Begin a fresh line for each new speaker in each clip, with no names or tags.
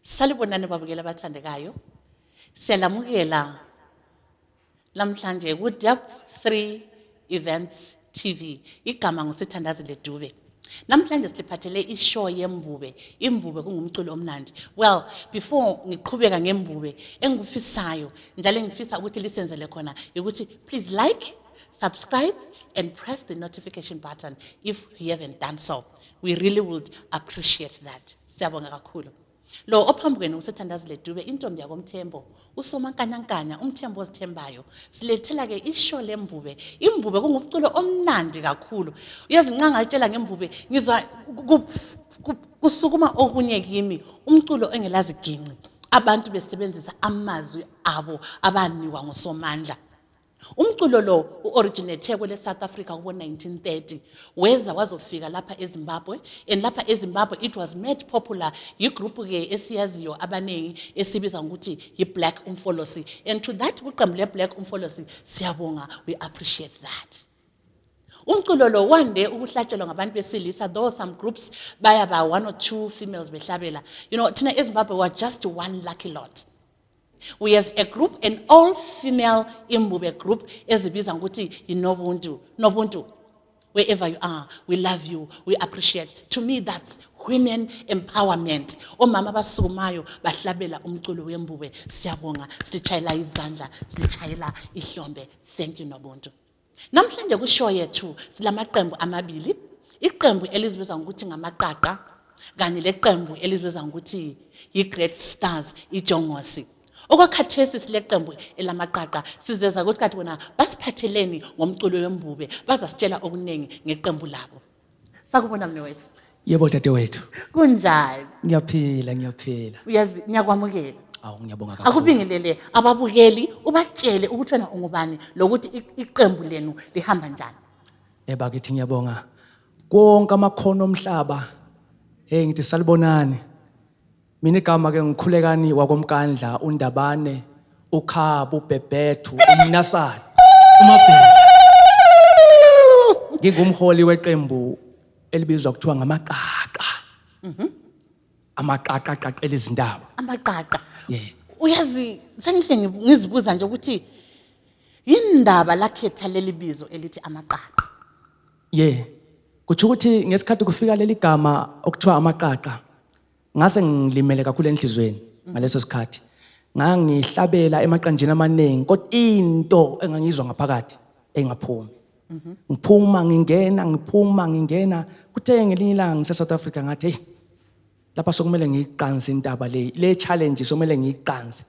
Salibonani babukela abathandekayo. Siyalamukela namhlanje ku Depth 3 Events TV. Igama ngusithandazile Dube. Namhlanje siliphathele ishow yeMbube. Imbube kungumculo omnandi. Well, before ngiqhubeka ngeMbube, engifisayo njalo ngifisa ukuthi lisenzele khona ukuthi please like, subscribe and press the notification button if you haven't done so. We really would appreciate that. Siyabonga kakhulu. Lo ophambi kwenu usithandazile Dube intombi yakoMthembo usomankanyankanya umthembo ozithembayo silethela ke isho leMbube. Imbube kungumculo omnandi kakhulu. Uyazinqanga ngitshela ngeMbube ngizwa kusukuma okunye kimi umculo engelazi ginqi abantu besebenzisa amazwi abo abanikwa ngosomandla. Umculo lo uoriginate kwele South Africa kubo 1930 weza wazofika lapha eZimbabwe and lapha eZimbabwe it was made popular igroup ke esiyaziyo abanengi esibiza ukuthi yiBlack Umfolosi, and to that kuqembu leBlack Umfolosi siyabonga, we appreciate that. Umculo lo wande ukuhlatshelwa ngabantu besilisa, though some groups baya ba 1 or 2 females behlabela. You know, thina eZimbabwe were just one lucky lot. We have a group, an all-female Imbube group, ezibiza ukuthi Nobuntu. Wherever you are, we love you, we appreciate. To me, that's women empowerment. Omama basukumayo bahlabela umculo weMbube. Siyabonga, sichayela izandla, sichayela ihlombe. Thank you, Nobuntu. Namhlanje kushow yethu silamaqembu amabili. Iqembu elizibiza ukuthi ngamaqaqa, kanye leqembu elizibiza ukuthi yiGreat Stars, iJongosi. Okwakhathesi sileqembu elamaqaqa sizeza ukuthi kathi wona basiphatheleni ngomculo weMbube, bazasitshela okunengi ngeqembu labo. Sakubona mnewethu.
Yebo dadewethu.
Kunjani?
Ngiyaphila.
Uyazi ngiyakwamukela.
Awu ngiyabonga kakhulu.
Akubingelele ababukeli ubatshele ukuthi wena ungubani lokuthi iqembu lenu lihamba njani.
Bakithi ngiyabonga. Konke amakhono omhlaba. Ngithi salibonani. Mina igama ke ngikhulekani wakomkandla uNdabane, uKhaba, uBhebhethu, uMnasana, uMabhele. Ngingumholi weqembu elibizwa kuthiwa ngamaqaqa. Amaqaqa qaqela izindaba.
Amaqaqa.
Yeah.
Uyazi sengihle ngizibuza nje ukuthi indaba lakhetha leli bizo elithi amaqaqa.
Yeah. Kuthi ukuthi ngesikhathi kufika leli gama okuthiwa amaqaqa ngase ngilimele kakhulu enhlizweni ngaleso sikhathi. Ngangihlabela emaqanjini amaningi kodwa into engangizwa ngaphakathi engaphumi. Ngiphuma ngingena kuthe ngelinye ilanga ngise South Africa ngathi hey lapha sokumele ngiyiqanze indaba le challenge sokumele ngiyiqanze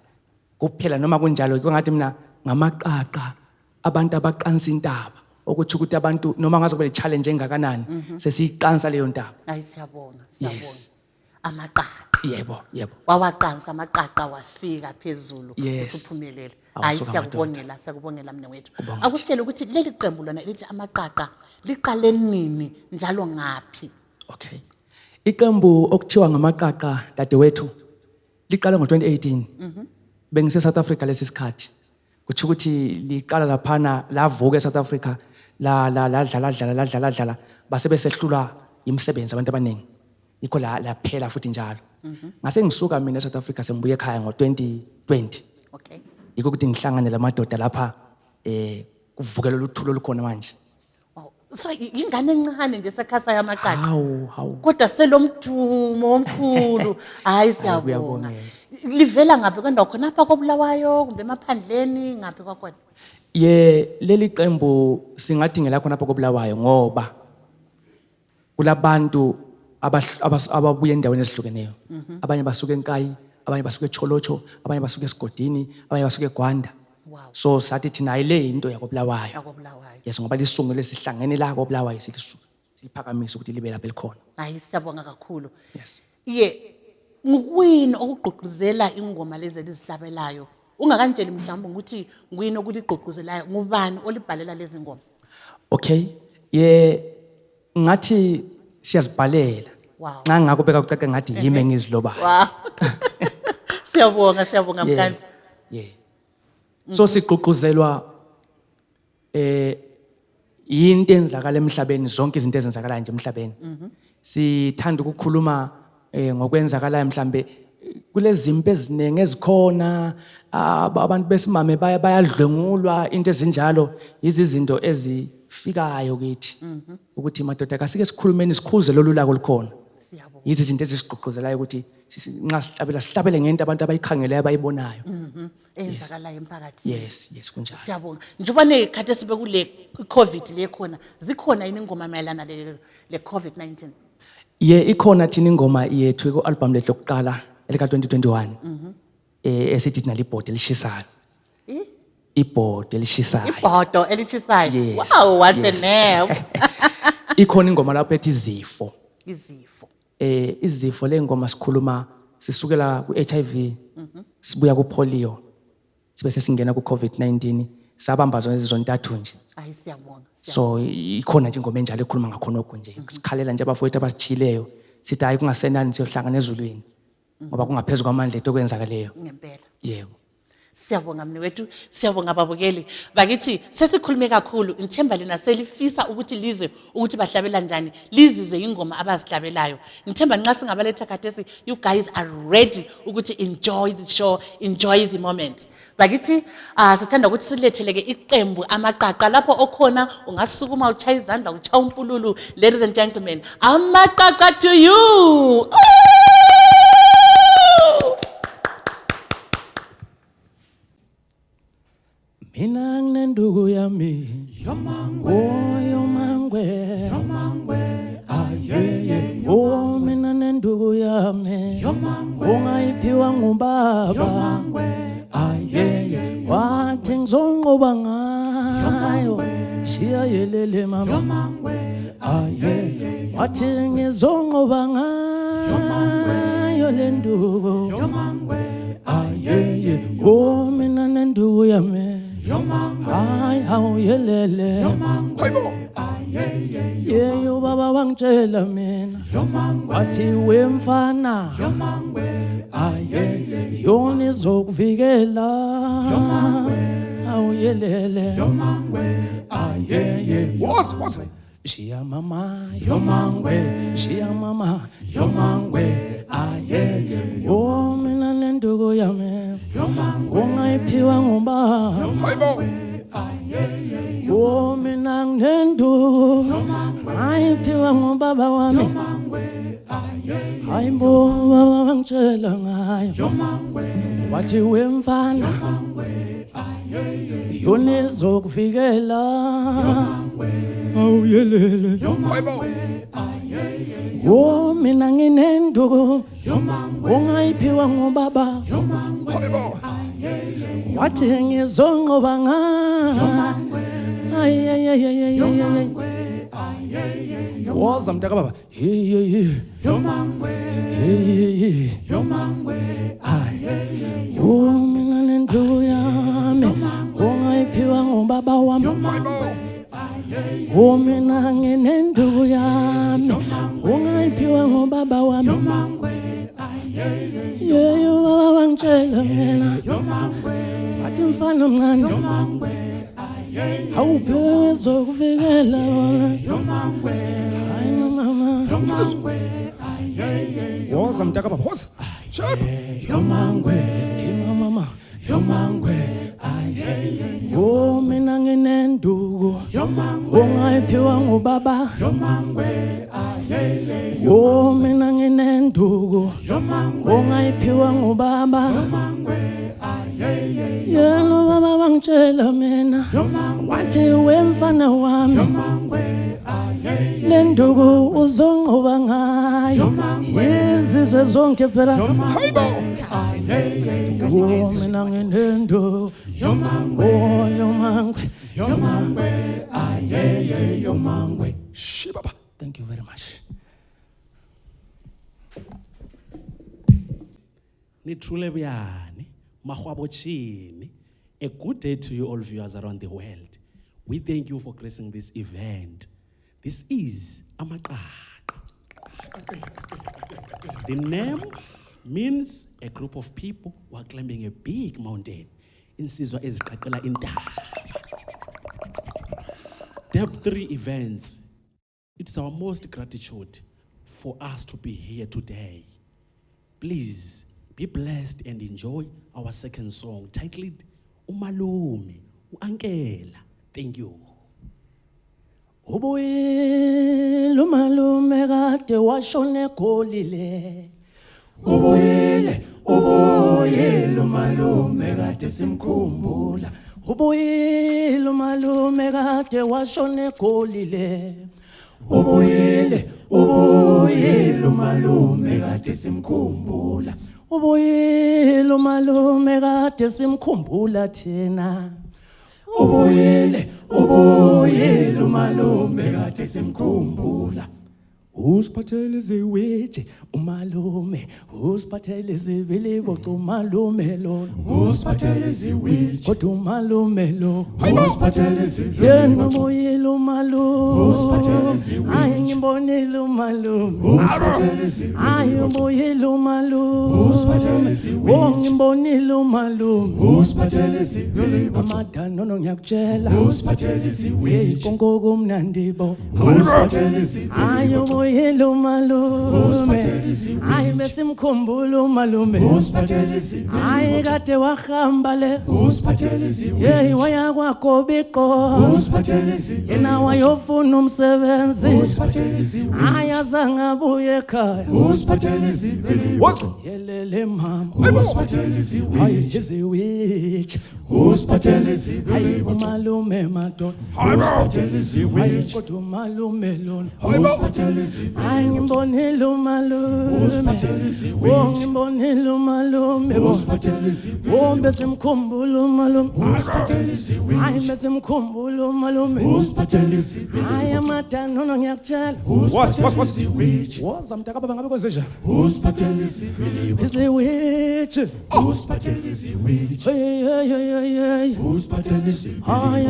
kuphela noma kunjalo kungathi mina ngamaqaqa abantu abaqanza indaba ukuthi abantu noma ngaze kube challenge engakanani sesiyiqanza leyo ndaba.
Hayi siyabonga.
Yes.
Amaqaqa.
Yebo.
Wawaqansa amaqaqa wafika phezulu
Yes.
usuphumelele. Hayi siyakubongela mnewethu. Akusitshela ukuthi leli qembu lona elithi amaqaqa liqale nini njalo ngaphi?
Okay. Iqembu okuthiwa ngamaqaqa dadewethu liqala ngo2018. Bengise South Africa lesi sikhathi. Kuthi ukuthi liqala laphana lavuka eSouth Africa la dlala base besehlulwa imisebenzi abantu abaningi. Ikho la phela futhi njalo. Ngase ngisuka mina eSouth Africa sembuye ekhaya ngo2020.
Okay.
Yiko ukuthi ngihlangane lamadoda lapha kuvukela luthulo olukhona manje.
Wow. So ingane encane nje sekhasa yamaqaqa.
Hawu.
Kodwa selomthumo omkhulu. Hayi siyabonga.
Uyabonga.
Livela ngabe kwendawo khona apha koBulawayo kumbe emaphandleni ngabe kwakhona?
Leli qembu singadingela khona apha koBulawayo ngoba kulabantu ababuye endaweni ezihlukeneyo. Abanye basuka eNkayi, abanye basuka eCholocho, abanye basuka eSigodini, abanye basuka eGwanda.
Wow.
So sathi thina ile into yakoBulawayo.
Yakobulawayo.
Yes, ngoba lisungule sihlangene la koBulawayo siliphakamisa ukuthi libe lapha elikhona.
Hayi siyabonga kakhulu.
Yes.
Ngikuyini okugqugquzela ingoma lezi ezihlabelayo? Ungakanitsheli mhlawumbe ukuthi nguyini okuligqugquzelayo, ngubani olibhalela lezi ngoma?
Okay. Ngathi siyazibhalela.
Wow.
Nxa ngakubeka kucace ngathi yimi engizilobayo.
Wow. Siyabonga mkhandla.
Yeah. So sigqugquzelwa into enzakala emhlabeni, zonke izinto ezenzakalayo nje emhlabeni. Sithanda ukukhuluma ngokwenzakalayo mhlambe kulezimpi eziningi ezikhona abantu besimame bayadlwengulwa into ezinjalo izizinto ezifikayo kithi ukuthi madoda kasike sikhulumeni sikhuze lolulako likhona
Siyabonga.
izinto ezisigqugquzelayo ukuthi nxa sihlabele ngento abantu abayikhangeleyo abayibonayo
Eyenzakalayo emphakathini.
yes kunjalo
Siyabonga. Njengoba nekhathi sibe kule COVID le khona, zikhona yini ingoma mayelana le COVID-19?
ikhona thina ingoma yethu ku-album lethu lokuqala elika-2021 esithi thina libhodi elishisayo ibhodi elishisayo
Ibhodo elichisayo.
Yes,
Wow, what a
yes.
name.
ikhona ingoma lapho ethi izifo
Izifo.
izifo le ngoma sikhuluma sisukela ku-HIV sibuya ku-polio sibe sesingena ku-COVID-19 sabamba zona zontathu nje
Hayi siyabonga.
so ikhona nje ingoma enjalo ekhuluma ngakhonokho nje sikhalela nje abafowethu abasithiyileyo sithi hayi kungasenani siyohlangana ezulwini ngoba kungaphezulu kwamandla ethu okwenzakaleyo
Ngempela.
yebo
Siyabonga mnewethu, siyabonga ababukeli. Bakithi sesikhulume kakhulu, ngithemba lena selifisa ukuthi lizwe ukuthi bahlabela njani, lizizwe ingoma abazihlabelayo. Ngithemba nxa singabaletha khathesi, you guys are ready ukuthi enjoy the show, enjoy the moment. Bakithi sithanda ukuthi siletheleke iqembu Amaqaqa lapho okhona ungasukuma uchaya izandla uchaya umpululu. Ladies and gentlemen, Amaqaqa to you.
mina nginenduku yami yomangwe oh mina nenduku yami ungayiphiwa ngubaba wathi ngizonqoba ngayo shiya yelele mama wathi ngizonqoba ngayo lenduku oh mina nenduku yami hayi awuyelele yeyo baba wangitshela mina wathi wemfana yona izokuvikela awuyelele Shia mama, yomangwe, oh mina nenduku yami, ungayiphiwa ngubaba, oh mina ngenduku, ayiphiwa ngubaba wami, hayi bo baba wangitshela ngayo, wathi wemfana, yona izokuvikela, awuyelele oh mina nginenduku ungayiphiwa ngubaba wathi ngizonqoba ngayo woza mntaka baba oh mina nenduku yami ungayiphiwa ngubaba wami oh mina nginenduku yami ungayiphiwa ngubaba wami yeyo baba wangitshela mina wathi mfana mncane awuphiwe ezokuvikela wona hayi mama woza mntaka baba woza yomangwe mama yomangwe oh mina nginenduku ungayiphiwa ngubaba oh mina nginenduku ungayiphiwa ngubaba yena baba wangitshela mina wathi wemfana wami lenduku uzonqoba ngayo izizwe zonke phela oh mina nginenduku yomangwe shibaba thank you very much
Nithule buyani mahwabochini. A good day to you all viewers around the world. We thank you for gracing this event. This is Amaqaqa. The name means a group of people who are climbing a big mountain. Insizwa eziqaqela intaba. There are 3 events. It's our most gratitude for us to be here today. Please Be blessed and enjoy our second song titled Umalume, Uankela. Thank you.
Ubuyile umalume kade washone golile. Ubuyile umalume kade simkhumbula. Ubuyile umalume kade washone golile. Ubuyile umalume kade simkhumbula. Ubuyile umalume kade simkhumbula thina. Ubuyile umalume kade simkhumbula. Usiphathele ziwiji umalume, usiphathele zibili kodwa umalume lo.
Usiphathele ziwiji
kodwa umalume lo.
Usiphathele ziwiji
yena ubuyile umalume.
Usiphathele ziwiji
Ayi ngimbonile umalume.
Usiphathele ziwiji
Ayi ubuyile umalume.
Usiphathele ziwiji
ngimbonile umalume.
Usiphathele ziwiji
Amadanono ngiyakutshela.
Usiphathele ziwiji
konke kumnandibo.
Usiphathele ziwiji
Ayi ubuyile umalume. Ayi besimkhumbula umalume.
Usiphathele ziwiji
Ayi kade wahamba le.
Usiphathele ziwiji
Hey waya kwaGobiko.
Usiphathele ziwiji
Yena wayofuna umsebenzi.
Usiphathele ziwiji
Ayi azange abuye ekhaya.
Usiphathele ziwiji
Yelele mama.
Usiphathele ziwiji
Ayi iziwitch.
Usiphathele ziwiji
Ayi umalume madoda.
Usiphathele ziwiji
Ayi kodwa umalume lona.
Usiphathele ziwiji
Ayi ngimbonile umalume.
Usiphathele ziwiji
ngimbonile umalume.
Usiphathele ziwiji
besimkhumbula umalume.
Usiphathele ziwiji
Ayi besimkhumbula umalume.
Usiphathele ziwiji
Ayi amadanono ngiyakutshela.
Usiphathele ziwiji
Woza mntakababa ngabe kwenze njani?
Usiphathele ziwiji
Iziwitch.
Usiphathele ziwiji
Hey.
Usiphathele ziwiji
Ay.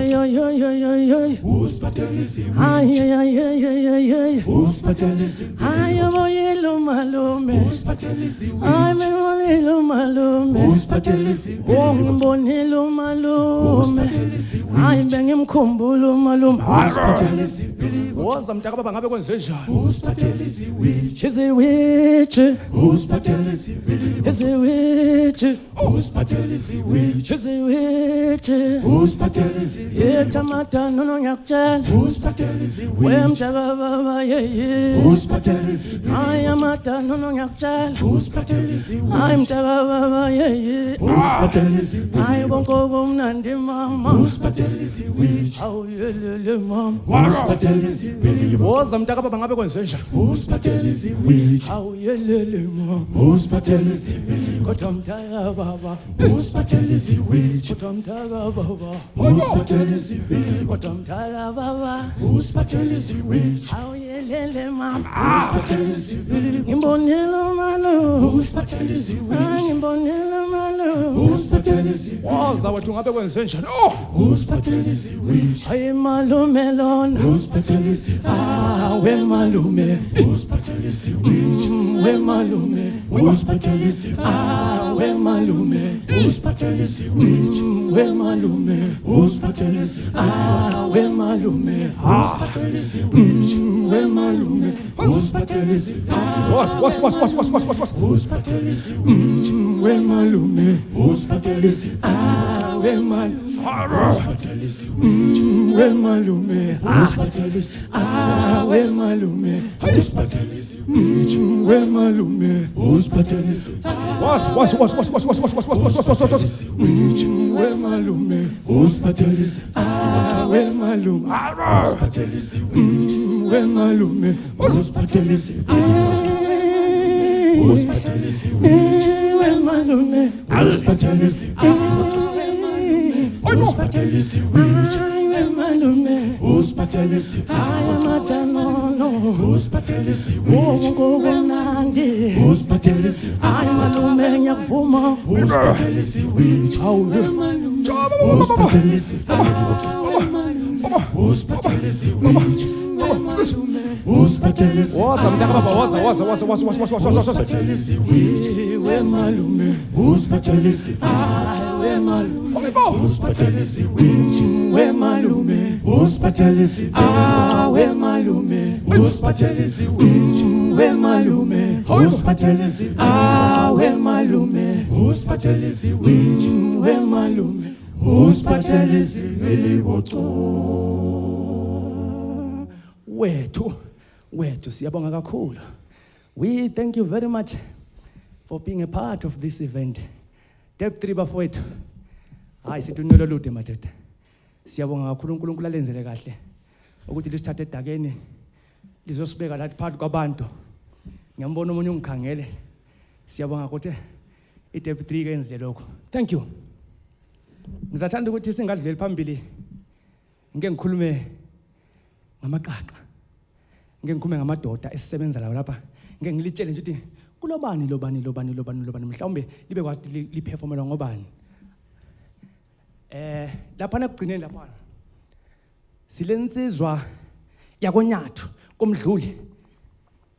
Usiphathele ziwiji
Ay.
Usiphathele ziwiji
Ay ubuyile umalume.
Usiphathele ziwiji
Ay ngibonile umalume.
Usiphathele ziwiji
Ngibonile umalume.
Usiphathele ziwiji
Ay bengimkhumbula umalume.
Usiphathele ziwiji
Woza mntakababa ngabe kwenze njani?
Usiphathele ziwiji
Iziwitch.
Usiphathele ziwiji
Iziwitch.
Usiphathele ziwiji
Iziwitch.
Usiphathele ziwiji
Yethamadanono ngiyakutshela.
Usiphathele ziwiji
Wemntakababa yeye.
Usiphathele ziwiji
Ay amadanono ngiyakutshela.
Usiphathele ziwiji
Ay mntakababa yeye.
Usiphathele ziwiji
Ay konke kumnandi mama.
Usiphathele ziwiji
Awuyelele mama.
Usiphathele ziwiji
Woza mntakababa ngabe kwenze njani?
Usiphathele ziwiji
Awuyelele mama.
Usiphathele ziwiji
Kodwa mntakababa.
Usiphathele ziwiji
Kodwa mntakababa.
Usiphathele ziwiji
Kodwa mntakababa.
Usiphathele ziwiji
Awuyelele mama.
Usiphathele ziwiji
Ngimbonile umalume.
Usiphathele ziwiji
Ngimbonile umalume.
Usiphathele ziwiji
Woza wethu ngabe kwenze njani?
Usiphathele ziwiji
Hayi malume lona.
Usiphathele ziwiji
We malume.
Usiphathele ziwiji
We malume.
Usiphathele ziwiji
We malume.
Usiphathele ziwiji
We malume.
Usiphathele ziwiji
We malume.
Usiphathele ziwiji
We malume.
Usiphathele ziwiji
Was.
Usiphathele ziwiji
We malume.
Usiphathele ziwiji
We malume.
Usiphathele ziwiji
We malume.
Usiphathele ziwiji
We malume.
Usiphathele ziwiji
We malume.
Usiphathele ziwiji
Was.
ziwiji
We malume.
Usiphathele ziwiji
We malume.
Usiphathele ziwiji
We malume.
Usiphathele ziwiji Usiphathele ziwiji
We malume.
Usiphathele ziwiji Usiphathele ziwiji
We malume.
Usiphathele ziwiji
Ay amadanono.
Usiphathele ziwiji
Ngokumnandi.
Usiphathele ziwiji
Ay malume ngiyakuvuma.
Usiphathele ziwiji Usiphathele ziwiji Usiphathele ziwiji Usiphathele ziwiji
Woza mntakababa woza.
Usiphathele ziwiji
We malume.
Usiphathele ziwiji
We malume.
Usiphathele ziwiji
We malume.
Usiphathele ziwiji
We malume.
Usiphathele ziwiji
We malume.
usiphathele iziwiji
awe malume
usiphathele iziwiji
we malume
usiphathele iziwili boco
wethu siyabonga kakhulu. We thank you very much for being a part of this event. Step 3 bafowethu. Hayi situnelo lude madoda. Siyabonga kakhulu uNkulunkulu alenzele kahle ukuthi lisithathe edakeni lizosibeka lathi phakathi kwabantu. Ngiyambona umunye ungikhangele. Siyabonga ukuthi i-step 3 kenze lokho. Thank you. Ngizathanda ukuthi singadluleli phambili. Ngeke ngikhulume ngamaqaqa. Ngeke ngikhulume ngamadoda esisebenza lawo lapha. Ngeke ngilitshele nje ukuthi kulobani lobani mhlawumbe libe kwazi liperformela ngobani. Lapha nakugcineni lapha silensizwa yakonyathu komdluli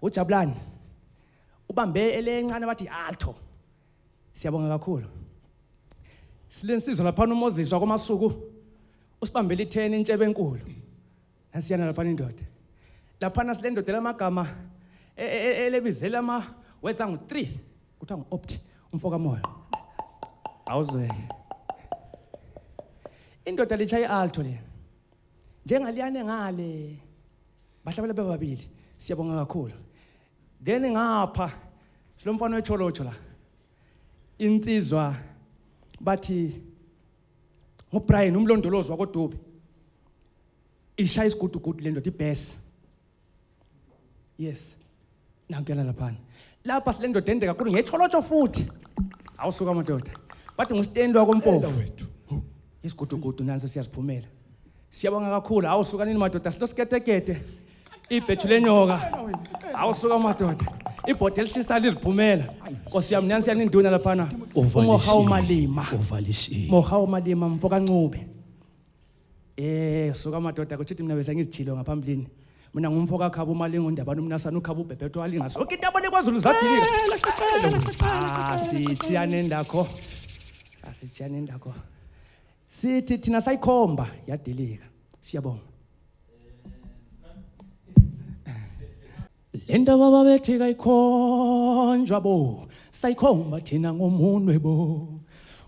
uJabulani ubambe elencane bathi alto. Siyabonga kakhulu. Silensizwa lapha uMoses wakomasuku usibambele i10 intshebe enkulu. Nasiyana lapha indoda. Lapha silendoda lamagama elebizela ama wetha ngu3 kuthiwa nguOpti umfoka moya. Awuzwe. Indoda lichaya alto le. Njengaliyane ngale. Bahlabela bebabili. Siyabonga kakhulu. Then ngapha lo mfana wecholocho la. Insizwa bathi ngoBrian umlondolozi wakoDubi. Ishaya isigudugudu le ndoda ibhesi. Yes. Nankela lapha. Lapha silendoda ende kakhulu ngecholocho futhi. Awusuka amadoda. Bathi ngustendo wakompofu.
wethu
Isigudugudu nanso siyaziphumela. Siyabonga kakhulu. Awusuka nini madoda sitosiketekete. Ibhethu lenyoka. Awusuka madoda. Ibhothi elishisa liziphumela. Nkosi yami nansi yaninduna lapha. Umoha umalima.
uvalishile
Moha umalima mfoka ncube. Suka madoda kuthi mina bese ngizijilo ngaphambilini. Mina ngumfoka khaba umalingo ndabani umnasana ukhaba ubhebhetho walinga sonke into abone kwaZulu zadilika. Sitshiyane ndakho. Asitshiyane ndakho. Sithi thina sayikhomba yadilika. Siyabonga. Lenda baba bethi kayikhonjwa bo. Sayikhomba thina ngomunwe bo.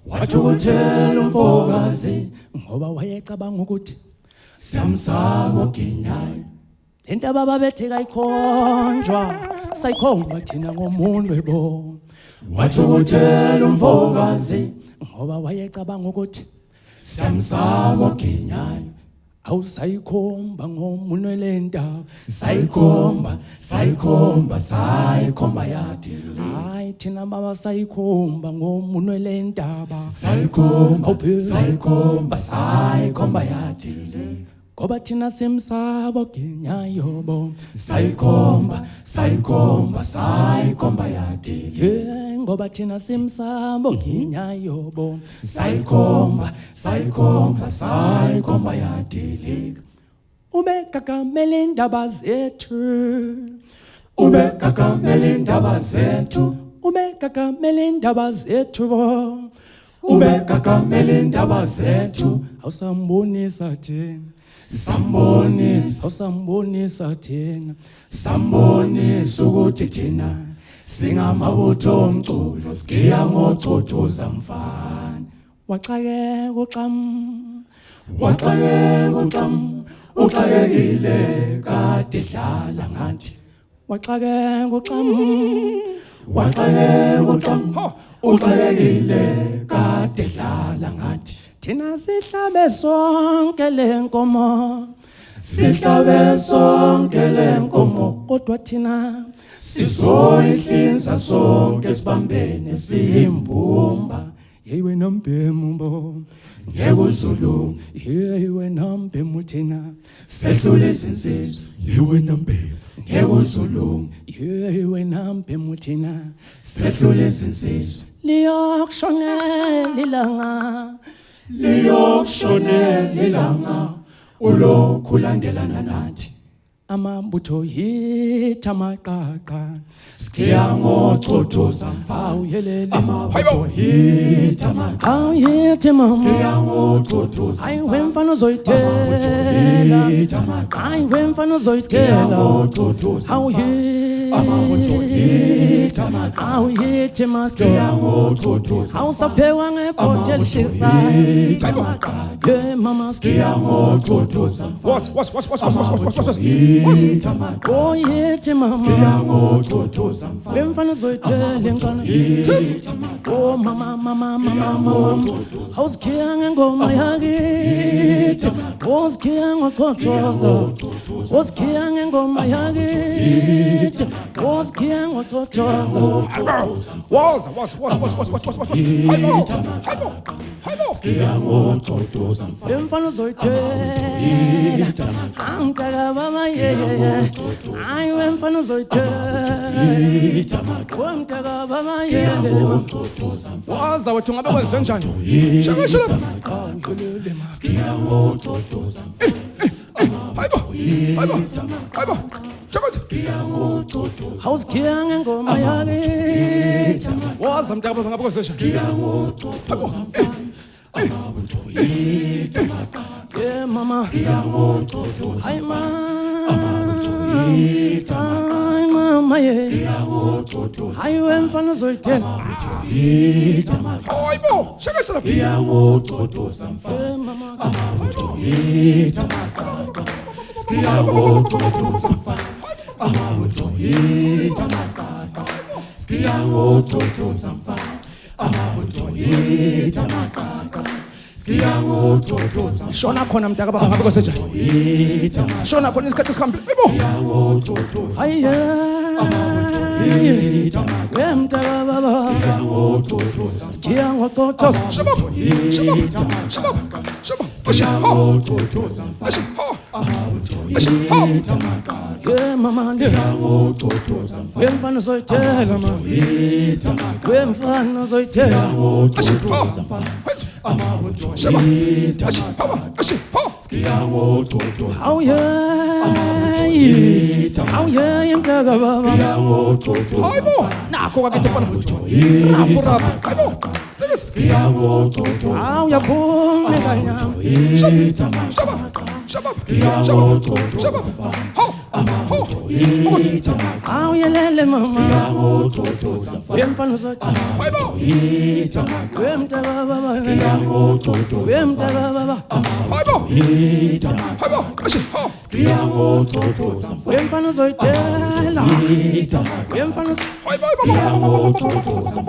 wathukuthela umfokazi
Ngoba wayecabanga ukuthi
samsabo ginyayo
lenta baba bethi kayikhonjwa sayikhomba thina ngomunwe bo.
wathukuthela umfokazi
Ngoba wayecabanga ukuthi
samsabo ginyayo
awusayikhomba ngomunwe lenta.
sayikhomba yadile
Hayi thina baba sayikhomba ngomunwe lentaba.
sayikhomba yadile
Ngoba thina simsabo ginyayo bo.
sayikhomba yadile
Ngoba thina simsabo ginyayo bo.
sayikhomba yadile
Ubekagamela indaba zethu.
ubekagamela indaba zethu
Ubekagamela indaba zethu bo.
ubekagamela indaba zethu
Awusambonisa thina.
sambonisa sambonisa ukuthi thina singamabutho omculo sigiya ngocothoza mfana
Waxake uxam.
uxakekile kade dlala ngathi
Waxake uxam.
uxakekile kade dlala ngathi
Thina sihlabe sonke lenkomo.
sihlabe sonke lenkomo
Kodwa thina
sizoyihlinza sonke sibambene siyimbumba
hey wena mbhemu bo.
ngekuzulu
Hey wena mbhemu thina.
sehlule izinsizwa yiwe nambele ngekuzulu
Hey wena mbhemu thina.
sehlule izinsizwa
Liyokushonela ilanga.
liyokushonela ilanga ulokhu landelana nathi
Amabutho yitha amaqaqa.
sigiya ngocothoza mfana
Awuyelele.
amabutho hita maqhawe
Awuyithi mama.
sigiya ngocothoza
Hayi wemfana uzoyithela.
hita maqhawe
Hayi wemfana
sigiya
uzoyithela.
ngocothoza
Awuyithi
amabujohita maqaqa
awuyithi master
ngiyangototoza
awusaphewa ngebhotel shisa ye mama
ngiyangototoza
was oh yithi mama
ngiyangototoza
wemfana zoyithele nkana oh mama awusikhiya ngengoma yakithi awusikhiya ngochothoza awusikhiya ngengoma yakithi awusikhiya ngochothoza
ngiyangototoza
wemfana zoyithela angitaka baba yeye ayi wemfana zoyithela wemtaka baba yeye waza wethu ngabe kwenze njani shaka
ngiyangototoza
hayibo awusikhiya ngengoma yakithi waza mtaka baba ngabe kwenze njani
ngiyangototoza amabujohita maqaqa
yeah mama
ngiyangototoza
ay mama yeah
ngiyangototoza
ayi wemfana zoyithela
amabujohita maqaqa
hayibo shaka
ngiyangototoza
yeah mama
amabujohita maqaqa ngiyangototoza amabujohita maqaqa ngiyangototoza amabujohita maqaqa ngiyangototoza
shona khona mtaka baba ngabe kwenze njani shona khona isikhathi sikhambile yebo
ngiyangototoza
hayiye wemtaka baba
ngiyangototoza
sikhiya ngochothoza
ngiyangototoza amabujohita maqaqa
yeah mama
ngiyangototoza
wemfana zoyithela mama
amabujohita maqaqa
wemfana zoyithela
ngiyangototoza amabujohita maqaqa ngiyangototoza
awuye mtaka baba
ngiyangototoza
hayibo nakho kwakithi khona
amabujohita
hayibo
ngiyangototoza
awuyaphumeka nyama
amabujohita maqaqa ngiyangototoza amabujohita maqaqa
awuyelele mama
ngiyangototoza
wemfana zoyithela
amabujohita maqaqa
wemtaka baba
ngiyangototoza
wemtaka baba
amabujohita maqaqa ngiyangototoza
wemfana zoyithela wemfana
ngiyangototoza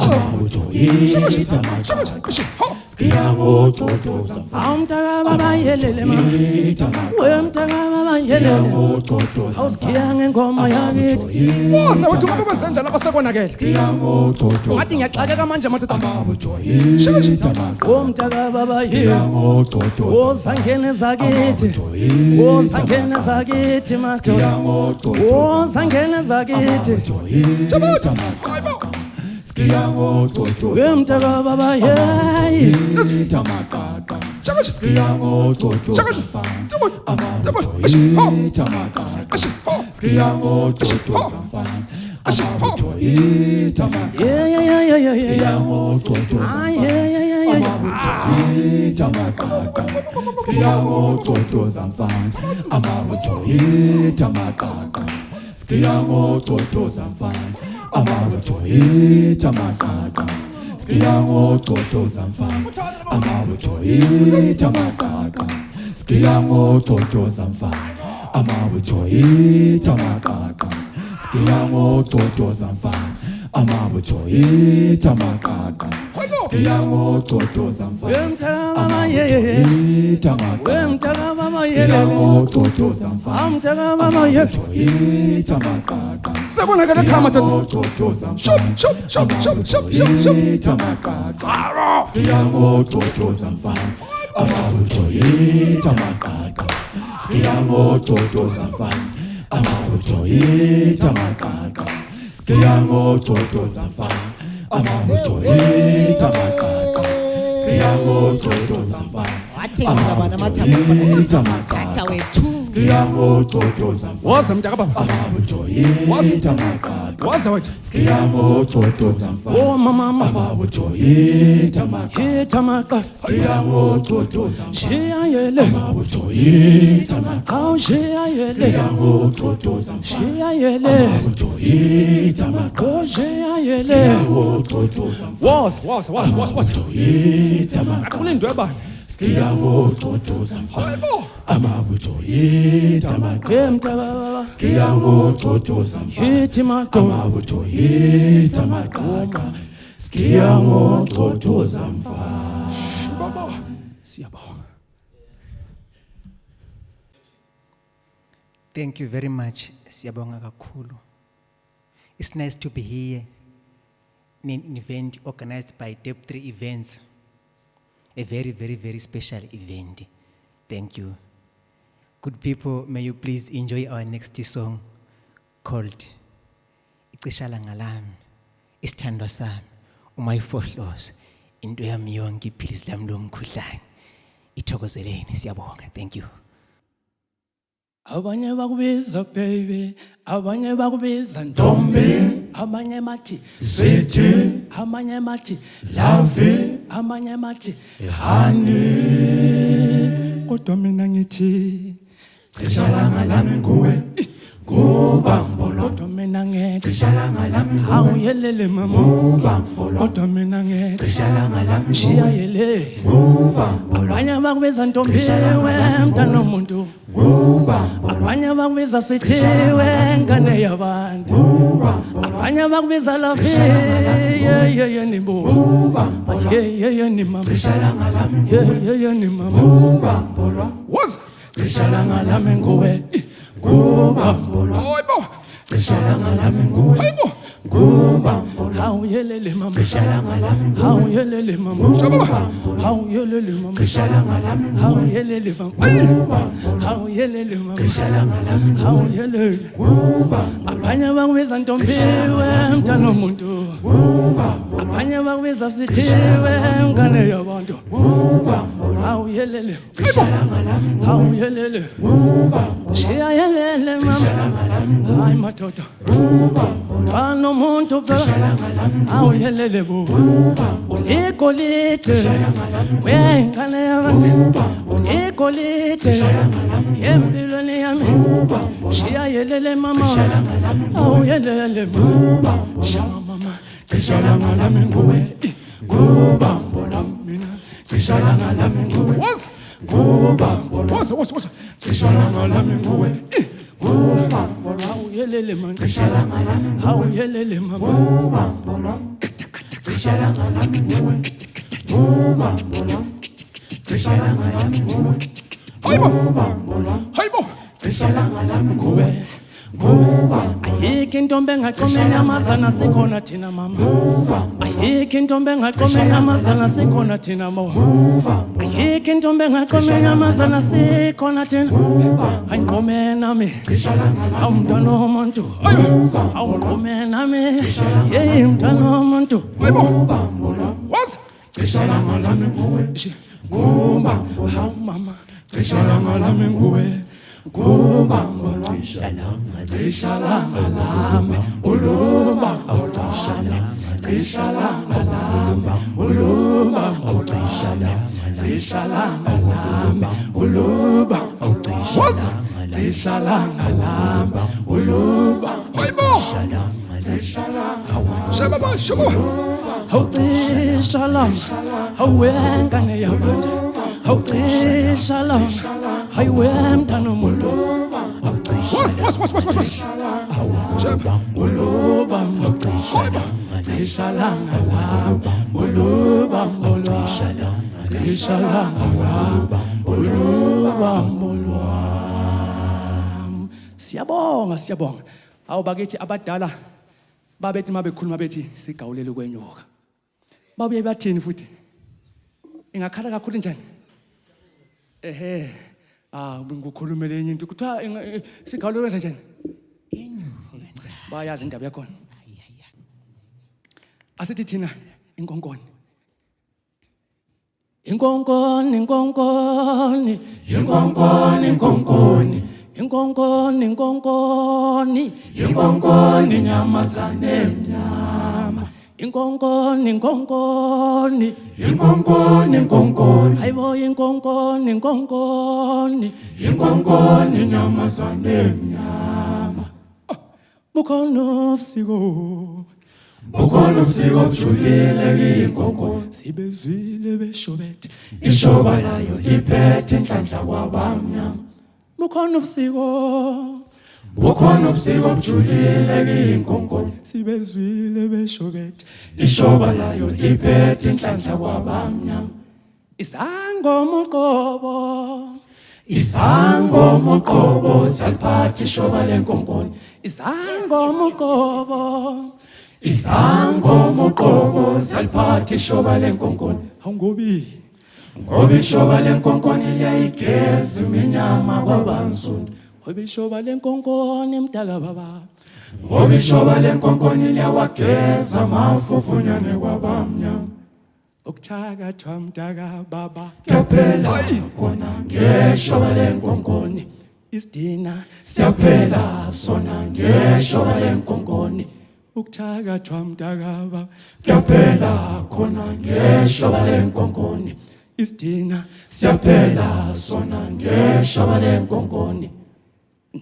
amabujohita maqaqa ngiyangototoza
awumtaka baba yelele mama wemtaka baba yelele
ngiyangototoza
awusikhiya ngengoma yakithi woza wethu ngabe kwenze njani abasekonakele
ngiyangototoza
ngathi ngiyaxakeka manje madoda
amabujohita maqaqa
womtaka baba ye
ngiyangototoza
wozangene zakithi wozangene zakithi madoda
ngiyangototoza
wozangene zakithi
ngiyangototoza
wemtaka baba ye
amabujohita maqaqa ngiyangototoza amabujohita maqaqa ngiyangototoza amabujohita maqaqa
yeah
ngiyangototoza amabujohita maqaqa ngiyangototoza mfana amabujohita maqaqa ngiyangototoza mfana amabujohita maqaqa ngiyangototoza mfana amabujohita maqaqa ngiyangototoza mfana amabujohita maqaqa ngiyangototoza mfana amabujohita maqaqa ngiyangototoza mfana
wemtaka baba ye
amabujohita maqaqa
wemtaka baba yelele
ngiyangototoza mfana
amtaka baba ye
amabujohita maqaqa
sekonakele khama madoda
ngiyangototoza
shop
amabujohita maqaqa ngiyangototoza mfana amabujohita maqaqa ngiyangototoza mfana amabujohita maqaqa ngiyangototoza mfana amabujohita maqaqa ngiyangototoza mfana
wathengisa bana amathambo
amabujohita maqaqa
tata wethu
ngiyangototoza mfana
woza mtaka baba
amabujohita maqaqa
waza wathi
Siyangototoza mfana
oh mama
amabutho yetha amaqaqa
hit amaqaqa
Siyangototoza mfana
shiyayele
amabutho yetha amaqaqa
awu shiyayele
Siyangototoza mfana
shiyayele
amabutho yetha amaqaqa
oh shiyayele
Siyangototoza mfana
was
yetha amaqaqa
akulindwe
Siyangototoza mfana amabutho yetha amaqaqa
yemntaka
Siyangototoza mfana
hithi mato
amabutho yetha amaqaqa Siyangototoza mfana
baba siyabonga.
Thank you very much. Siyabonga kakhulu. It's nice to be here in an event organized by Dep 3 Events. A very, very, very special event. Thank you. Good people, may you please enjoy our next song called Icishalanga lami, isithandwa sami, umayifohlozo, into yami yonke iphilisi lami lomkhuhlane. Ithokozeleni, siyabonga. Thank you.
Abanye bakubiza baby, abanye bakubiza ntombi, abanye bathi
sweetie
abanye bathi
love
abanye bathi
honey
kodwa mina ngithi
Cishalanga lami nguwe ngubambo lo
kodwa mina ngithi
Cishalanga lami
awuyelele mama
ngubambo lo
kodwa mina ngithi
Cishalanga lami
shiyayele
ngubambo lo
abanye bakubiza ntombi wemntana omuntu
ngubambo
abanye bakubiza swithiwe ngane yabantu abanye bakubiza lafi ye nimbo ye ni mama
Cishalanga lami
ye ni mama
ngubambo lo
was Cishalanga lami nguwe
ngubambo lo
hayibo
Cishalanga lami nguwe
hayibo
ngubambo lo
awuyelele mama
Cishalanga lami nguwe
awuyelele mama
ngubambo lo
awuyelele mama
Cishalanga lami nguwe
awuyelele mama
ngubambo lo
awuyelele mama
Cishalanga lami nguwe
awuyelele
ngubambo lo
abanye bakubiza ntombiwe mntana omuntu abanye bakubiza sithiwe ngane yabantu awuyelele awuyelele shiyayelele mama hayi madoda mntana omuntu awuyelele bo uligolide wengane yabantu uligolide empilweni yami shiyayelele mama awuyelele mama shama mama Cishalanga lami nguwe ngubambo lami mina Cishalanga lami nguwe ngubambo lami Cishalanga lami nguwe ngubambo lami awuyelele mama Cishalanga lami awuyelele mama ngubambo lami Cishalanga lami nguwe ngubambo lami Cishalanga lami nguwe hayibo Cishalanga lami nguwe ayikho intombi engaqomeni amazana sikhona thina mama ayikho intombi engaqomeni amazana sikhona thina mama ayikho intombi engaqomeni amazana sikhona thina ayinqome nami awumntwana womuntu awunqome nami yeyi mntwana womuntu was Cishalanga lami nguwe ngubambo hawu mama Cishalanga lami nguwe ngubambo lami Cishalanga lami ulubambo lami Cishalanga lami ulubambo lami Cishalanga lami ulubambo lami Cishalanga lami ulubambo Shababa hawu Cishalanga awengane yabantu hawu Cishalanga hayiwe mntana omuntu was ulubambo Cishalanga lami ulubambo lami Cishalanga lami ulubambo lami siyabonga awu bakithi abadala babethi mabekhuluma bethi sigawulele kwenyoka babuye bathini futhi ingakhala kakhulu njani ngikukhulumele enye into kuthiwa sigawulele kwenza njani bayazi indaba yakhona asithi thina inkonkoni inkonkoni inkonkoni inkonkoni inkonkoni Inkonkoni, inkonkoni,
Inkonkoni nyamazane emnyama.
inkonkoni, inkonkoni,
Inkonkoni, inkonkoni.
hayibo inkonkoni, inkonkoni,
Inkonkoni nyamazane emnyama.
bukhona usiko,
Bukhona ubusika obujulile kuyinkonkoni.
sibezwile besho bethi,
Ishoba layo liphethe inhlanhla kwabamnyama.
bukhona ubusiko,
Bukhona ubusika obujulile kuyinkonkoni.
sibezwile besho bethi,
Ishoba layo liphethe inhlanhla kwabamnyama.
isangoma uqobo,
Isangoma uqobo saliphatha ishoba lenkonkoni.
isangoma uqobo,
Isangoma uqobo saliphatha ishoba lenkonkoni.
awungobi,
Ngoba ishoba lenkonkoni liyayigeza iminyama kwabansundu.
ngoba ishoba lenkonkoni mdaka baba,
Ngoba ishoba lenkonkoni liyawageza amafufunyane kwabamnyama.
ukuthakathwa mdaka baba,
Kuyaphela khona ngeshoba lenkonkoni.
isidina
Siyaphela sona ngeshoba lenkonkoni.
ukuthakathwa mdaka baba,
Kuyaphela khona ngeshoba lenkonkoni.
isidina
Siyaphela sona ngeshoba lenkonkoni.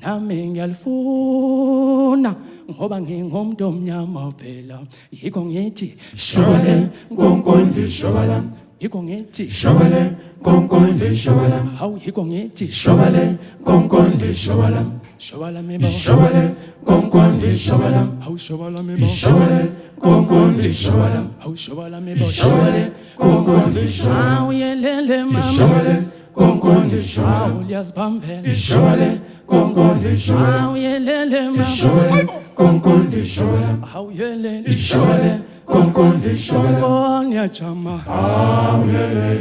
nami ngiyalifuna ngoba ngingumuntu omnyama phela, yikho ngithi
Shoba lenkonkoni shoba lam.
yikho ngithi
Shoba lenkonkoni shoba lam.
hawu yikho ngithi
Shoba lenkonkoni shoba lam.
shoba lami bo,
Shoba lenkonkoni shoba lam.
hawu shoba lami bo,
Shoba lenkonkoni shoba lam.
hawu shoba lami bo,
Shoba lenkonkoni shoba lam.
hawu yelele mama,
Shoba lenkonkoni shoba lam.
hawu liyazibambela,
Shoba lenkonkoni shoba lam.
hawu yelele mama,
Shoba lenkonkoni shoba lam.
hawu yelele,
Shoba lenkonkoni shoba lam.
konkoni yajama,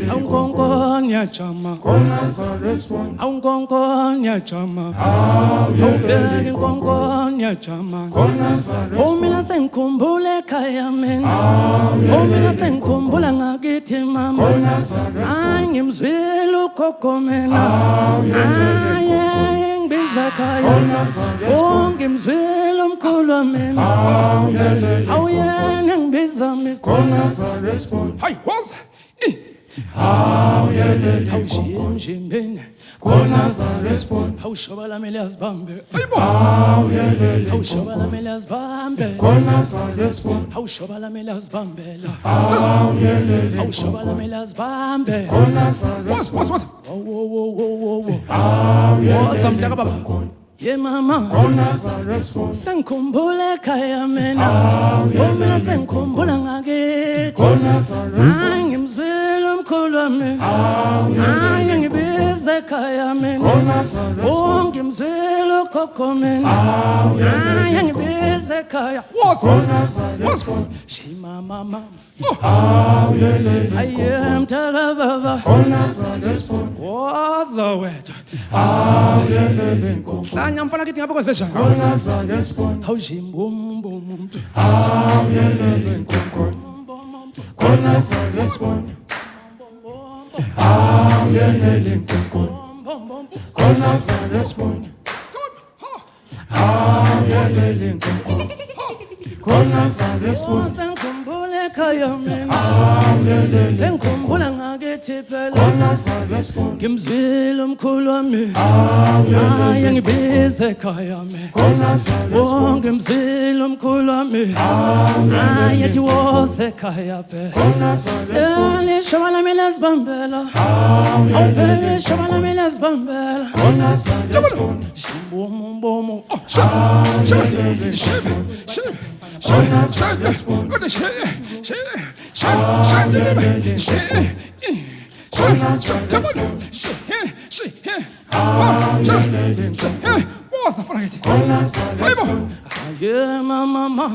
hawu konkoni yajama,
Kona sa respond.
hawu konkoni yajama, hawu bheki konkoni yajama.
Kona sa respond.
Oh mina sengikhumbula ekhaya mina, oh mina sengikhumbula ngakithi mama,
Kona sa respond.
hayi ngimzwile ugogo mina, hayi ngibiza ekhaya, oh ngimzwile umkhulu wamina, hawu yena ngibiza mina,
Kona sa respond.
hayi woza, hawu jimjimbini,
Kona sa respond.
hawu shoba lami liyazibambe, hawu shoba lami liyazibambe,
Kona sa respond.
hawu shoba lami liyazibambela, hawu shoba lami liyazibambe.
Kona sa
Woza. Woza mdaka baba. Ye mama,
Kona sa respond.
sengikhumbula ekhaya mina, oh mina sengikhumbula ngakithi,
Kona sa respond.
hayi ngimzwile umkhulu wami, hayi ngibiza ekhaya mina,
Kona sa
oh ngimzwile ugogo mina, hayi ngibiza ekhaya. Woza.
Kona sa respond.
Shima mama, aye mdaka baba,
Kona sa respond.
woza wethu. Hlanya mfana kithi ngabe kwezejana.
Kona sa respond.
Hawujimbum.
Kona sa respond. Kona sa respond. Kona sa respond.
Sengikhumbula ekhaya mina, sengikhumbula ngakithi phela,
Kona sa respond.
ngimzwile umkhulu wami, hayi ngibiza ekhaya mina,
Kona sa
oh ngimzwile umkhulu wami, hayi ethi woza ekhaya phela.
Kona sa respond.
Shoba lami liyazibambela, awu baby shoba lami liyazibambela.
Kona sa respond.
Shimbomo,
Kona sa respond.
aye mama,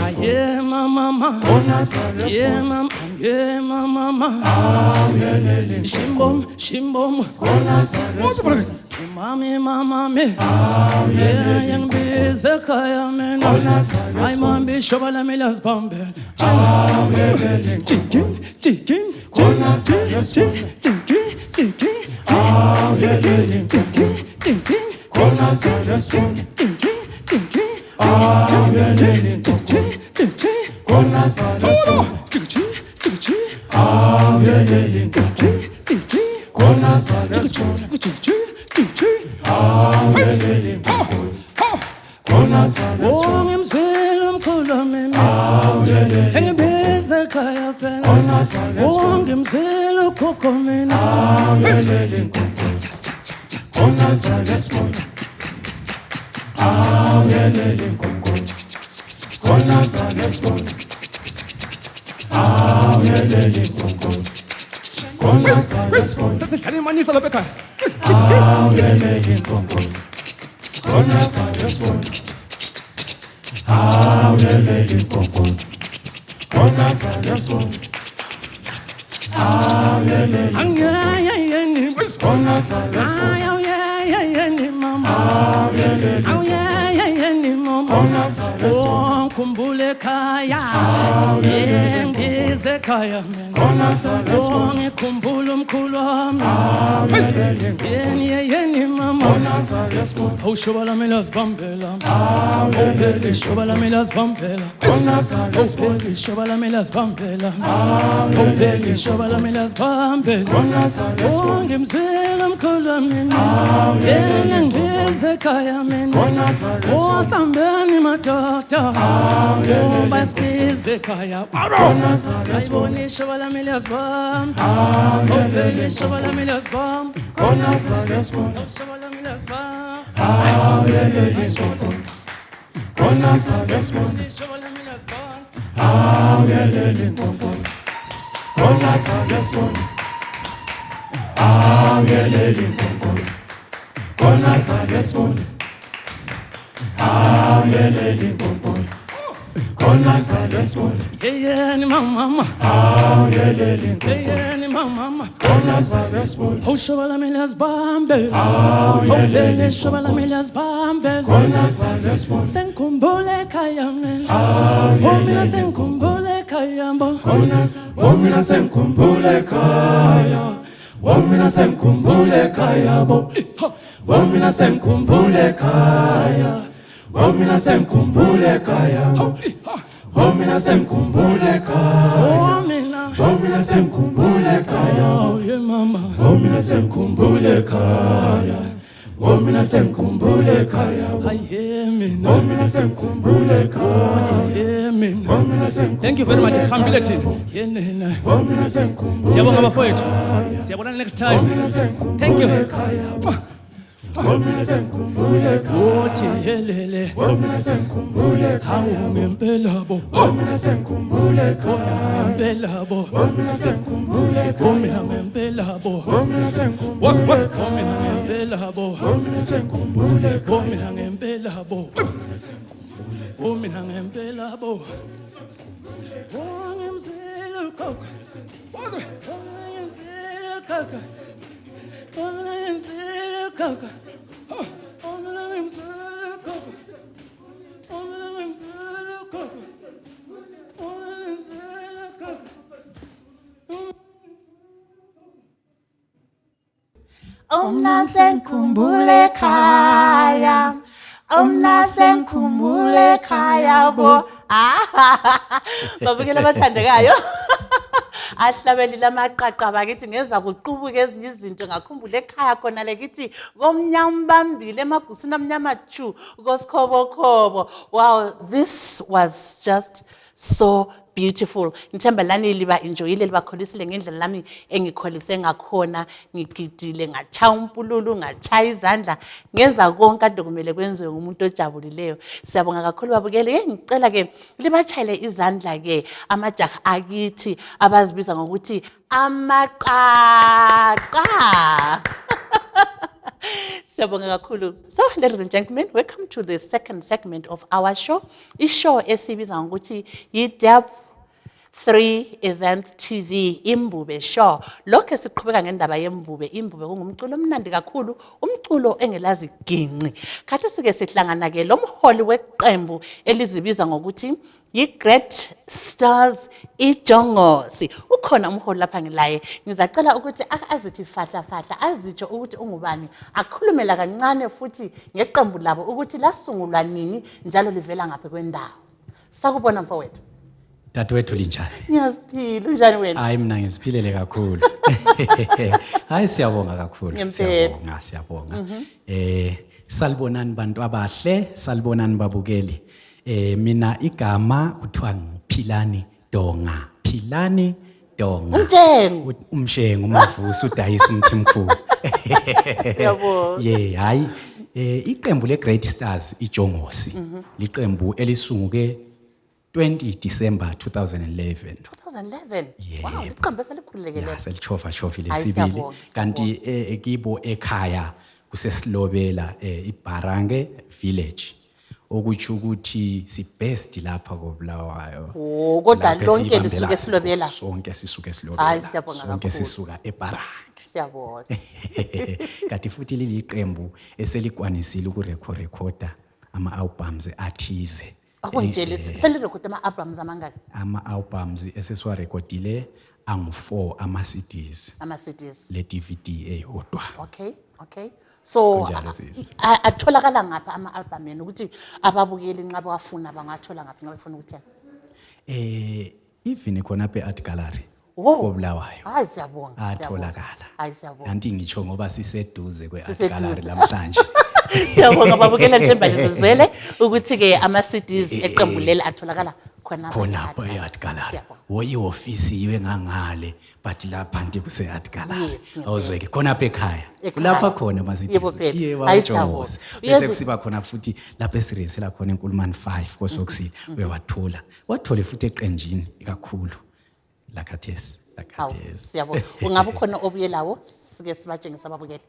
aye mama,
Kona sa respond.
yeah mama, shimbom,
Kona sa respond.
mami, yeah ngibiza ekhaya mina, hayi mami shoba lami liyazibambela, chicken,
Kona sa respond. Khona salesibona. Khona salesibona. Khona salesibona. Khona salesibona.
Ngimzela umkhulu mina. Engibiza ekhaya phela.
Khona salesibona.
Ngimzela ukhokho mina.
Khona salesibona. Khona salesibona. Khona salesibona.
Sesidlala imanisa lapha ekhaya.
Khona salesibona. Khona salesibona.
Angiyayeni.
Khona salesibona.
Ayayeni mama. Ayayeni mama.
Khona salesibona.
Ngikhumbule ekhaya. Ngize ekhaya mina.
Khona salesibona.
Ngikhumbula umkhulu wami. Yeni mama.
Khona salesibona.
Ushoba lami lazibambela. Ushoba lami lazibambela.
Khona salesibona.
Ushoba lami lazibambela. Ushoba lami lazibambela.
Khona salesibona.
Ngimzela umkhulu wami. Yena ngize ekhaya mina.
Khona salesibona.
Osambeni madoda. Basibize ekhaya.
Khona salesibona.
Ayibona ishoba lami lazibamba. Ishoba lami lazibamba.
Khona salesibona.
Ishoba lami lazibamba.
Khona salesibona.
Ishoba lami lazibamba.
Khona salesibona. Khona salesibona. Khona salesibona.
Yeyeni mama. Yeyeni mama.
Khona salesibona.
Ushoba lami lazibambela. Ishoba lami lazibambela.
Khona salesibona.
Sengikhumbule ekhaya mina. Mina sengikhumbule ekhaya mbo.
Mina sengikhumbule ekhaya. Mina sengikhumbule ekhaya bo. Mina sengikhumbule ekhaya. Mina sengikhumbule ekhaya bo. Mina sengikhumbule ekhaya. Mina sengikhumbule ekhaya.
Yeah mama.
Mina sengikhumbule ekhaya. Mina sengikhumbule ekhaya.
Aye mina.
Mina sengikhumbule ekhaya.
Yeah mina.
Mina sengikhumbule.
Thank you very much. Sihambile thina. Yenena.
Mina sengikhumbule.
Siyabonga bafowethu. Siyabonana next time. Thank you.
Mina sengikhumbule ekhaya.
Uthi yelele.
Mina sengikhumbule ekhaya.
Ngempela bo.
Mina sengikhumbule ekhaya.
Ngempela bo.
Mina sengikhumbule ekhaya.
Mina ngempela bo.
Mina sengikhumbule.
What's mina ngempela bo.
Mina sengikhumbule ekhaya.
Mina ngempela bo. Mina ngempela bo. Ngimzela ukhokho. Ngimzela ukhokho. Ngimzela ukhokho. Ngimzela ukhokho. Ngimzela ukhokho. Ngimzela ukhokho.
Omna sengikhumbule ekhaya. Omna sengikhumbule ekhaya bo. Babukela abathandekayo. Ahlabelile amaqaqa bakithi ngeza kuqubuka ezinye izinto ngakhumbula ekhaya khona lekithi komnyama bambile emagusini amnyama chu kosikhobo. Wow, this was just so beautiful. Ngithemba lani liba enjoyile libakholisile ngendlela lami engikholise ngakhona, ngigidile ngachaya umpululu ngachaya izandla ngenza konke kade kumele kwenziwe ngumuntu ojabulileyo. Siyabonga kakhulu babukele. Ngicela ke libachayele izandla ke amajaha akithi abazibiza ngokuthi Amaqaqa. So, ladies and gentlemen, welcome to the second segment of our show. Ishow esibiza ngokuthi 3 Events TV, Imbube Show. Lokho siqhubeka ngendaba yeMbube. Imbube kungumculo omnandi kakhulu, umculo engelazi ginqi. Khathi sike sihlangana ke lo mholi weqembu elizibiza ngokuthi yi-Great Stars iJongosi. Ukhona umholi lapha ngilaye. Ngizacela ukuthi azithi fahla azitsho ukuthi ungubani. Akhulumela kancane futhi ngeqembu labo ukuthi lasungulwa nini njalo livela ngaphi kwendawo. Sakubona mfowethu.
Dadewethu linjani?
Ngiyaziphila, unjani wena?
Hayi mina ngiziphilele kakhulu. Hayi siyabonga kakhulu.
Ngempela.
Siyabonga. Salibonani bantu abahle, salibonani babukeli. Mina igama kuthiwa ngiphilani Donga. Philani Donga.
Umshengu.
Umshengu umavusi udayisa umthimkhulu.
Siyabonga.
Hayi iqembu leGreat Stars iJongosi. Liqembu elisunguke 20 December 2011.
2011. Wow, iqembu eselikhululekile.
Ya selichofa lesibili. Kanti kibo ekhaya kusesilobela iBarange village. Okuthi ukuthi sibest lapha koBulawayo.
Oh, kodwa lonke lisuke silobela.
Sonke sisuke silobela.
Hayi siyabonga kakhulu.
Sonke sisuka eBarange.
Siyabonga.
Kanti futhi leli qembu eselikwanisile ukurekhoda ama-albums athize.
Akunjealous. Selirekhoda ama-albums amangaki?
Ama-albums esesiwarekhodile angu-4 ama-CDs.
Ama-CDs.
Le DVD eyodwa.
Okay. So
Kunjalo sisi.
atholakala ngapha ama-album yenu ukuthi ababukeli nxa bawafuna bangathola ngaphi nxa befuna ukuthenga?
Even khona pe-art gallery
Wow.
koBulawayo
Hayi siyabonga.
atholakala.
Hayi siyabonga.
Kanti ngitsho ngoba siseduze kwe-art
Siseduze.
gallery namhlanje.
Siyabonga babukela Themba Lizwele ukuthi ke ama-CDs eqembu leli atholakala khona
Khonapho e-art gallery. Ihofisi iwe ngangale but lapha nti kuse-art gallery.
Yes, ngiyabona.
Awuzweke khonapha ekhaya.
Ekhaya.
Kulapha khona ama-CDs.
Yebo phela.
Yebo
Hayi
awaJongosi.
siyabonga.
Bese kusiba khona futhi lapha esiriyesela khona eNkulumane 5 kosokusile uyawathola. Wathole futhi eqenjini kakhulu. Lakhathesi.
Siyabonga. Ungabe khona obuyelawo sike sibatshengisa ababukeli?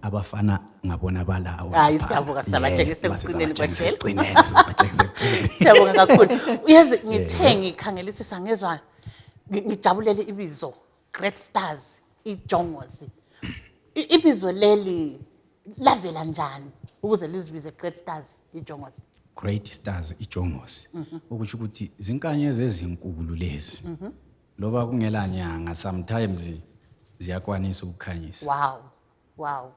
Abafana ngabona balawo.
Hayi siyabonga sibatshengise ekucineni kwendlela.
Sibatshengise ekucineni.
Siyabonga kakhulu. Uyazi ngithe ngikhangelisisa ngezwa ngijabulele ibizo Great Stars iJongosi. Ibizo leli lavela njani ukuze lizibize Great Stars iJongosi?
Great Stars iJongosi. Ukuthi ukuthi zinkanyezi ezinkulu lezi. Loba kungela nyanga sometimes ziyakwanisa ukukhanyisa.
Wow.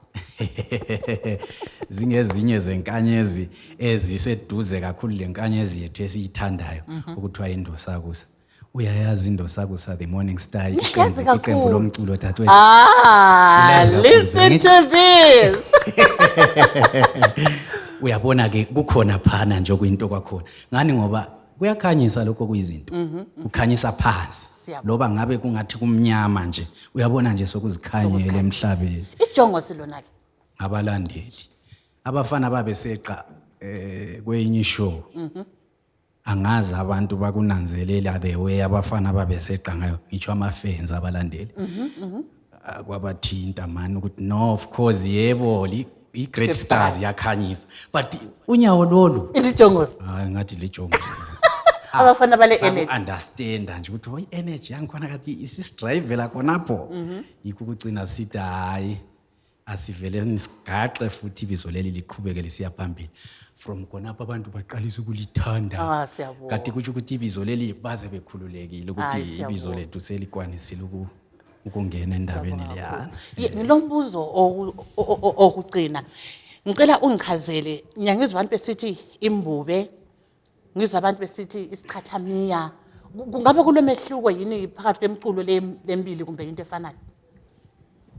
Zingezinye zenkanyezi eziseduze kakhulu lenkanyezi yethu esiyithandayo ukuthiwa iNdosakusa. Uyayazi iNdosakusa the Morning Star iqembu lomculo dadewethu.
Listen to this.
Uyabona ke kukhona phana nje okuyinto kwakhona. Ngani ngoba kuyakhanyisa lokho kuyizinto. Kukhanyisa phansi. Loba ngabe kungathi kumnyama nje. Uyabona nje sokuzikhanyela emhlabeni.
iJongosi lona ke
Abalandeli. Abafana babeseqa kwenye show. Angazi abantu bakunanzelela the way abafana babeseqa ngayo. Ngitsho amafans abalandeli. Kwabathinta man ukuthi no of course yebo iGreat Stars yakhanyisa but unyawo lolu
iJongosi.
hayi ngathi liJongosi.
Abafana bale energy.
Understand nje ukuthi hoy energy yangikhona kathi isisidrive la khonapho. Yikucina sithi hayi asivele nisigaxe futhi ibizo leli liqhubeke lisiya phambili. From khonapho abantu baqalisa ukulithanda.
Siyabonga.
Kanti kuthi ukuthi ibizo leli baze bekhululekile ukuthi ibizo lethu selikwanisile ukungena endabeni leyana.
Ngilombuzo okugcina. Ngicela ungichazele ngiyangizwa abantu besithi Imbube, ngizwa abantu besithi isichathamiya. Kungabe kulemehluko yini phakathi kwemculo lembili kumbe into efanayo?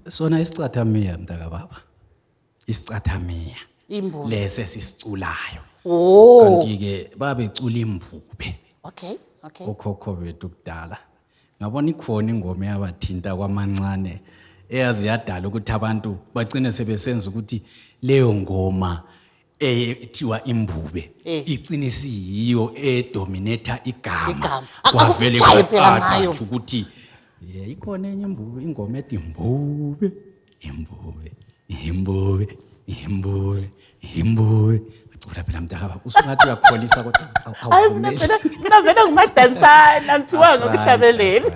Sona isichathamiya mntaka baba. Isichathamiya.
Imbube.
Lese sisiculayo. Kanti ke babecula Imbube.
Okay.
Okhokho bethu kudala. Ngabona ikhona ingoma yabathinta kwamancane eyazi yadala ukuthi abantu bagcine sebesenza ukuthi leyo ngoma ethiwa Imbube igcine siyiyo edominator igama. Kwavele kwacaca ukuthi ikhona enye Imbube ingoma ethi Imbube. Thula phela mntakababa usungathi uyakholisa kodwa awuvumeli.
Mina ngumadansa namphiwanga ukuhlabelela.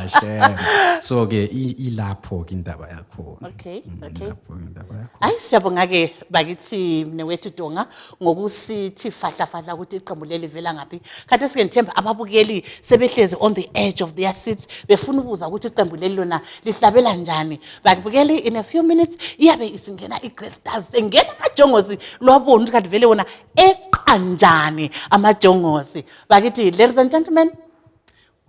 Shame. So ke ilapho ke indaba yakho.
Okay.
Lapho indaba yakho.
Hayi siyabonga ke bakithi mnewethu Donga ngokusithi fahla ukuthi iqembu leli livela ngapi. Khathi singethemba ababukeli sebehlezi on the edge of their seats befuna ukuza ukuthi iqembu leli lona lihlabela njani. Bakubukeli in a few minutes iyabe isingena iGreat Stars engena amajongosi lwabona ukuthi kanti vele wona eqanjani amajongosi. Bakithi ladies and gentlemen,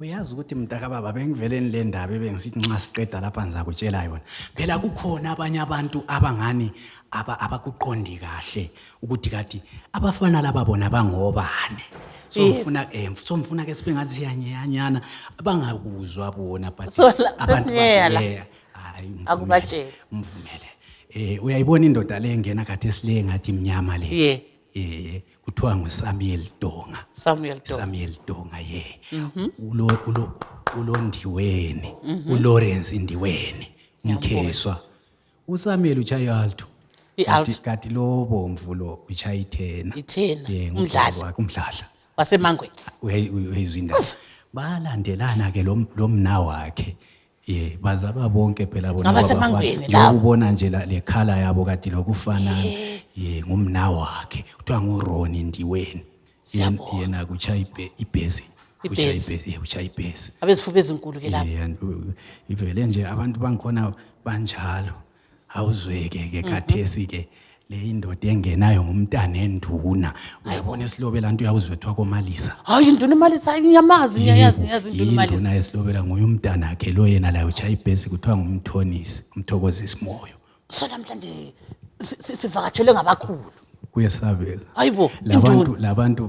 uyazi ukuthi mntakababa bengivele le ndaba ebengisithi nxa siqeda lapha ngizakutshela yona. Phela kukhona abanye abantu abangani abakuqondi kahle ukuthi kathi abafana laba bona bangobani. So mfuna ke sibengathi siyanyanyana abangakuzwa bona but abantu hayi
akubatshela.
Mvumele. Uyayibona indoda le engena kade esile ngathi imnyama le. Kuthiwa nguSamuel Donga. Samuel Donga ulondiweni uLawrence Ndiweni umkheswa uSamuel uchaya alto kati lo bomvu lo uchaya 10 umdlala
wasemangweni
uyizinda balandelana ke lo mna wakhe bazaba bonke phela bona lokubona nje le khala yabo kati lokufanana ngumna wakhe kuthiwa nguRoni Ndiweni yena kuchaya ibhesi uchaya ibhesi
abezifuba ezinkulu ke lapho
ivele nje abantu bangikhona banjalo awuzweke ke khathesi ke le indoda engenayo ngumntana enduna uyabona esilobela into uyawuzwethwa komalisa
hayi induna imalisa inyamazi ngiyayazi induna imalisa
induna esilobela nguye umntana wakhe lo yena la uchaya ibhesi kuthiwa ngumthonisi umthokozisi moyo
so namhlanje sivakathelwe ngabakhulu
kuyesabeka
hayibo
labantu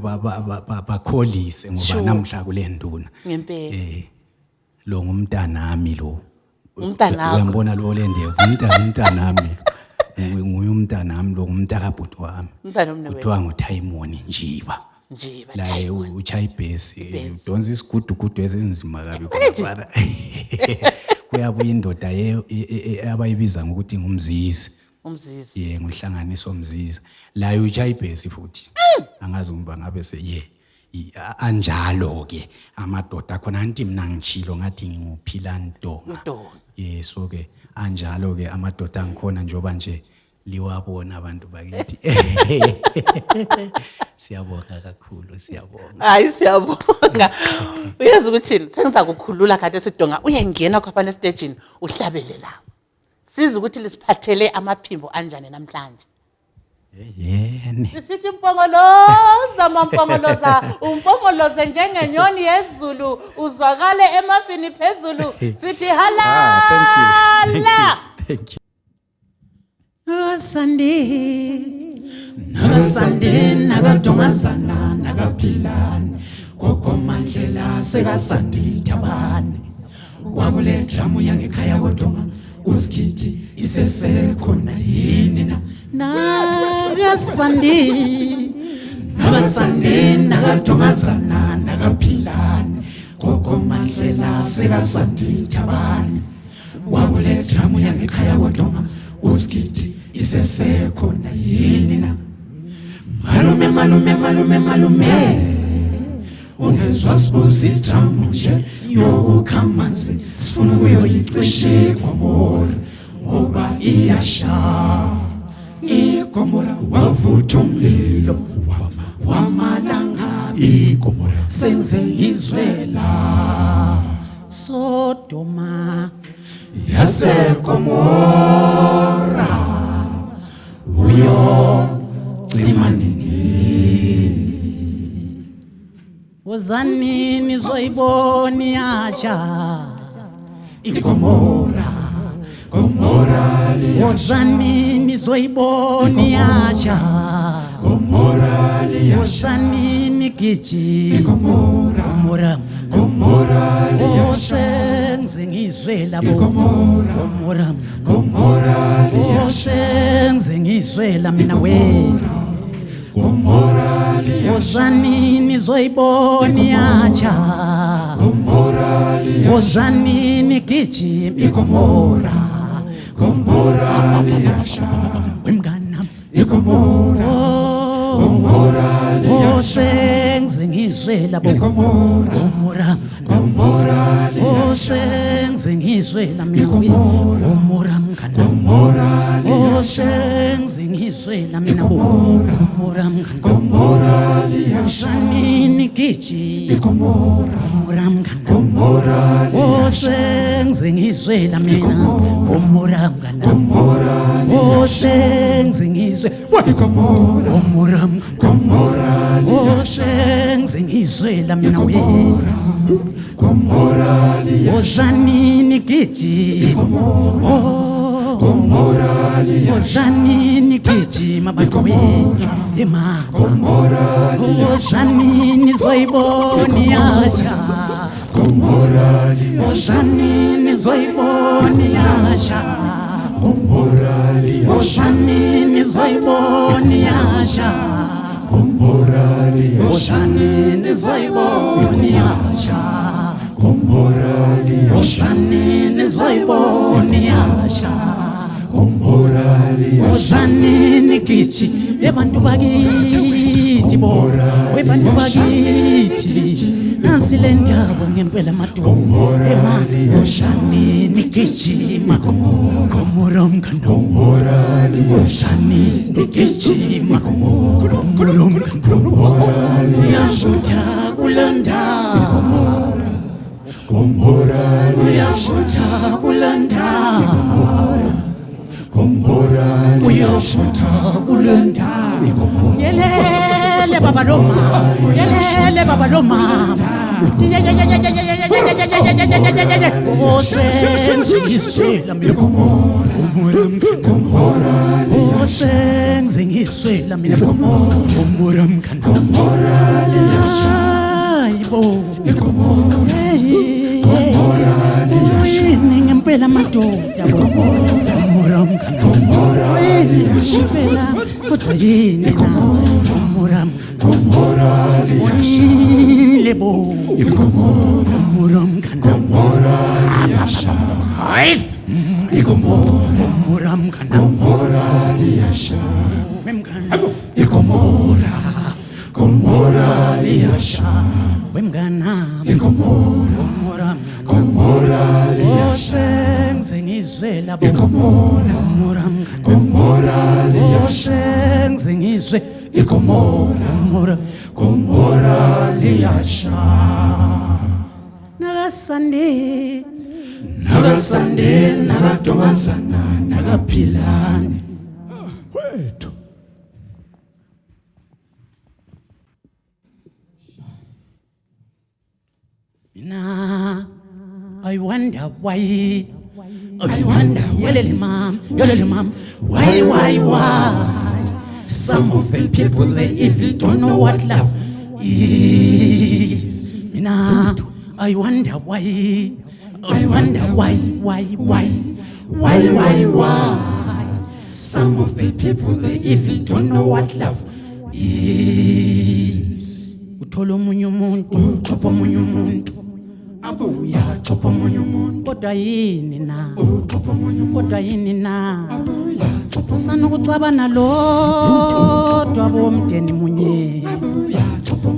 bakholise ngoba namhla kule nduna
ngempela
lo ngumntanami lo
umntanakho
uyambona lo lende umntanami nguye umntanami lo ngumntakabhuti wami kuthiwa nguTaimoni Njiba la uchaya ibhesi udonsa isigudugudu esinzima kabi kodwa kuyabuya indoda abayibiza ngokuthi ngumzizi nguhlanganiso umzizi la uchaya ibhesi futhi angazi umba ngabe anjalo ke amadoda khona anti mina ngichilo ngathi ngimuphila Ndonga so ke anjalo ke amadoda angikhona njoba nje liwabona abantu bakithi siyabonga kakhulu siyabonga
hayi siyabonga uyazi ukuthi sengizakukhulula kade sidonga uyangena khapha ne stage uhlabele lapho siza ukuthi lisiphathele amaphimbo anjani namhlanje sisithi mpongoloza umpongoloze njengenyoni yezulu uzwakale emafini phezulu sithi hala
thank you
Nagasande nagadongazana nagaphilana kokomandlela sekasandi tabane wabule dramu yangekhaya kodonga uskiti isesekhona yini na nagasande nagadongazana nagaphilana kokomandlela sekasandi tabane wabule dramu yangekhaya kodonga uskiti isesekhona yini na malume ungezwa sibuza idramu nje yokukhamanzi sifuna ukuyoyicisha igomora ngoba iyasha igomora wavutha umlilo wamalangabi igomora senze izwela Sodoma yaseGomora uyo tsimanini
Wozani nizoiboni aja
igomora Gomora liya
Wozani nizoiboni aja
Gomora liya
Wozani nikiji
Gomora liya
Senze ngizwe labo
Gomora liya
Senze ngizwe la mina we
Gomora liya
Wozani nizoiboni aja
Gomora liya
Wozani nikiji
Gomora liya
wemngana
Gomora
ngizwe labo Gomora Oh senze ngizwe la mina Gomora mngana Oh senze ngizwe la mina Gomora mngana Usanini kichi Gomora mngana Oh senze ngizwe la mina Gomora mngana Oh senze ngizwe Gomora mngana Oh senze ngizwe la mina Usanini kichi Ozanini kichi mabakowe Ema Ozanini zoiboni asha Ozanini zoiboni asha Ozanini zoiboni asha Ozanini zoiboni asha Ozanini zoiboni asha Ozanini kichi ebantu bakithi bo webantu bakithi nansi le ndaba ngempela madoda ema Ozanini kichi makomora mkando Ozanini kichi makomora mkando uyafutha kulanda uyafutha kulanda uyafutha kulanda yelele baba loma osengisela mina osengisela mina gomora mkhanda ayibo ngempela madoda gomora mkhanda ngempela kodwa yini gomora lebo gomora mkhanda gomora mkhanda gomora liyasha wemngana gomora osenze ngizwe labo gomora osenze ngizwe igomora liyasha nakasande nakatobazana nakaphilane wethu Nah, I wonder why. I wonder, yelele mom, why? Some of the people they even don't know what love is. Nah, I wonder why. I wonder why? Some of the people they even don't know what love is. Utolo omunye umuntu, uxhopha omunye umuntu. Abuya chopha omunye umuntu. Kodwa yini na? Kodwa yini na? Sanokuxabana lodwa bomndeni munye.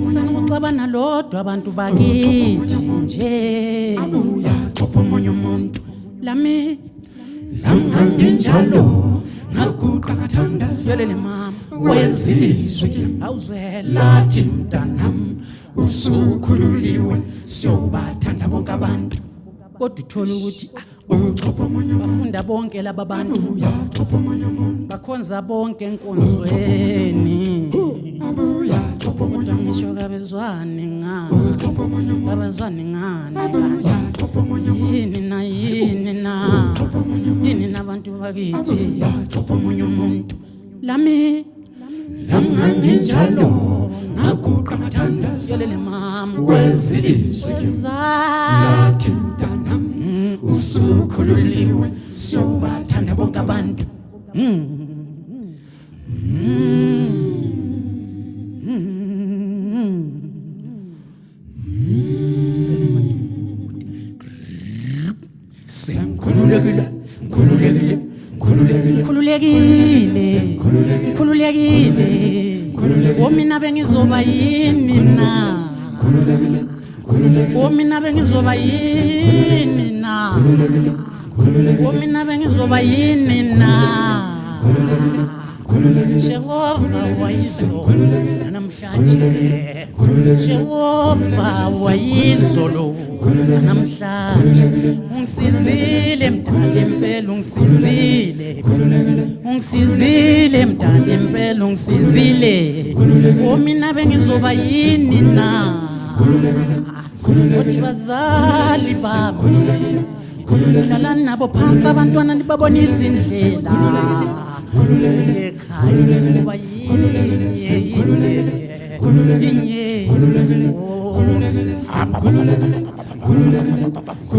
Sanokuxabana lodwa abantu bakithi nje. Abuya chopha omunye umuntu. Lami ngangenjalo. Nakuqathanda siyelele mama wezilizwe awuzwela mntanam usukhululiwe siyobathanda bonke abantu kodwa uthola ukuthi bafunda bonke laba bantu bakhonza bonke enkonzweni kodwa ngisho kabezwane ngani yini nabantu bakithi omunye umuntu lami ngangenjalo nakuqathanda siyelele mama wezilizwe lathi mntanam usukhululiwe siyobathanda bonke abantu Khululekile Omina bengizoba yini na Mina bengizoba yini na Mina bengizoba yini na Jehova wayizolo namhlanje Jehova wayizolo namhlanje ungisizile mdala impela ungisizile ungisizile mdala impela ungisizile mina bengizoba yini na Othi bazali bami Dlala nabo phansi abantwana nibabonisa indlela ekhaya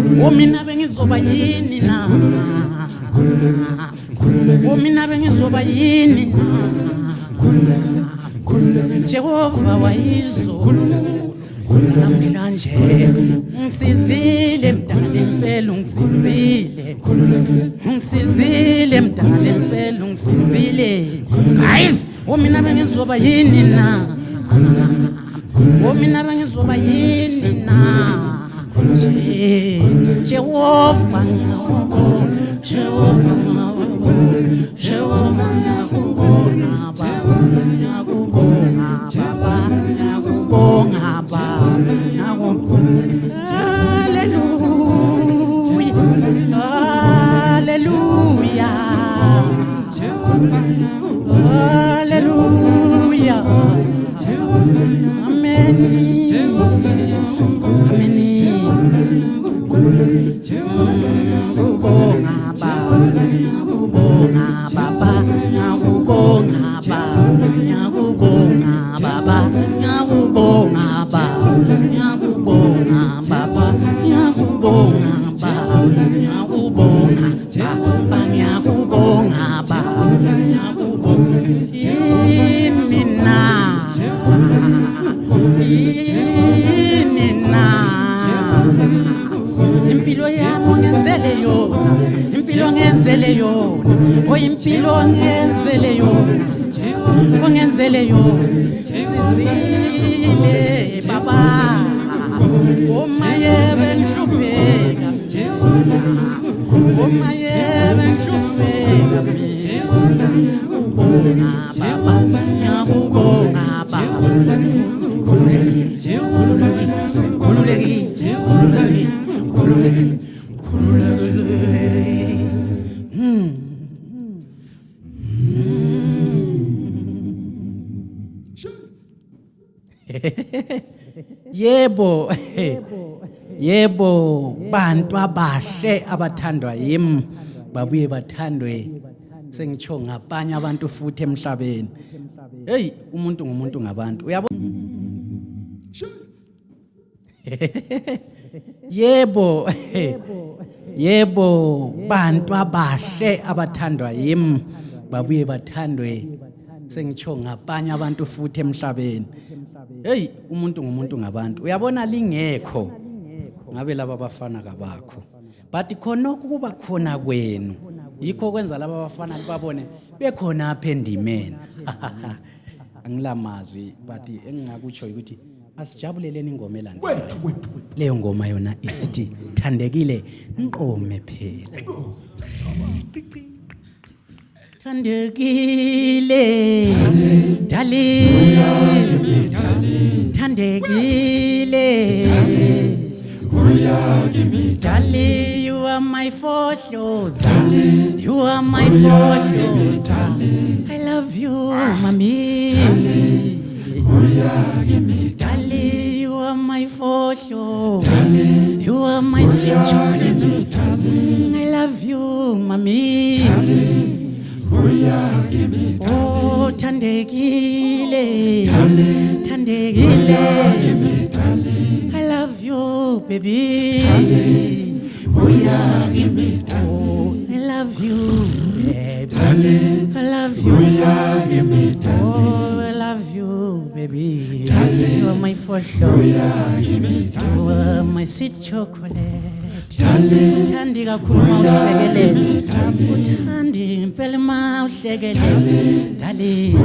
kuba mina bengizoba yini na mina bengizoba yini na Jehova wayizolo namhlanje ungisizile mdala impela ungisizile ungisizile mdala impela ungisizile guys mina bengizoba yini na mina bengizoba yini na Jehova ngiyakubonga Jehova Jehova ngiyakubonga Baba ngiyakubonga Baba ngiyakubonga Baba ngiyakubonga Hallelujah Hallelujah Hallelujah Amen Amen Ngiyakubonga Baba ngiyakubonga Baba ngiyakubonga Baba ngiyakubonga Baba ngiyakubonga Baba ngiyakubonga Baba ngiyakubonga Baba ngiyakubonga Baba ngiyakubonga Baba ngiyakubonga Inina Impilo yami ngenzele yona impilo ngenzele yona impilo ngenzele yona ongenzele yona sizile baba omaye benhlupheka omaye benhlupheka ubonga baba ngiyabonga baba Yebo yebo bantu abahle abathandwa yimi babuye bathandwe sengitsho ngabanye abantu futhi emhlabeni hey umuntu ngumuntu ngabantu uyabona yebo yebo bantu abahle abathandwa yimi babuye bathandwe sengitsho ngabanye abantu futhi emhlabeni hey umuntu ngumuntu ngabantu uyabona lingekho ngabe laba bafana kabakho but khona ukuba khona kwenu yikho kwenza laba bafana babone bekhona apha endimeni angilamazwi but engingakutsho ukuthi asijabuleleni ingoma elandelayo leyo ngoma yona isithi thandekile nqome phela thandekile dali thandekile dali you are my fortress you are my fortress I love you mami dali you are my fortress you are my sweet chocolate I love you mami oh thandekile thandekile I love you baby oh I love you baby I love you oh I love you baby you are my fortune you are my sweet chocolate Thandi kakhulu mawuhlekele uthandi impela mawuhlekele dali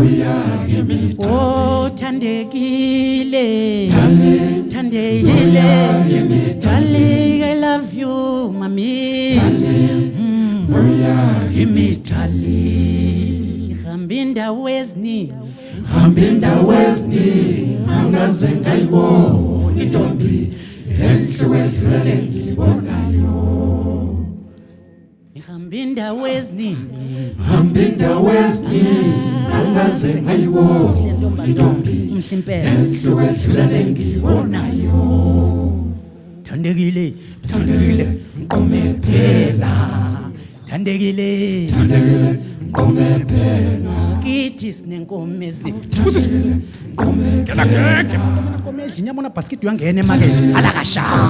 oh thandekile thandekile darling I love you mami kimi darling hamba indawo eziningi
angaze ngayibona intombi enhle wedlule ngibonayo
hamba indawo eziningi
angaze ngayibona intombi
mhlimpela
enhle wedlule ngibonayo
thandekile
nqome phela
thandekile
nqome phela
kithi sinenkomo eziningi inkomo edla inyama onabhasikidi uyangena emakethe alakashaya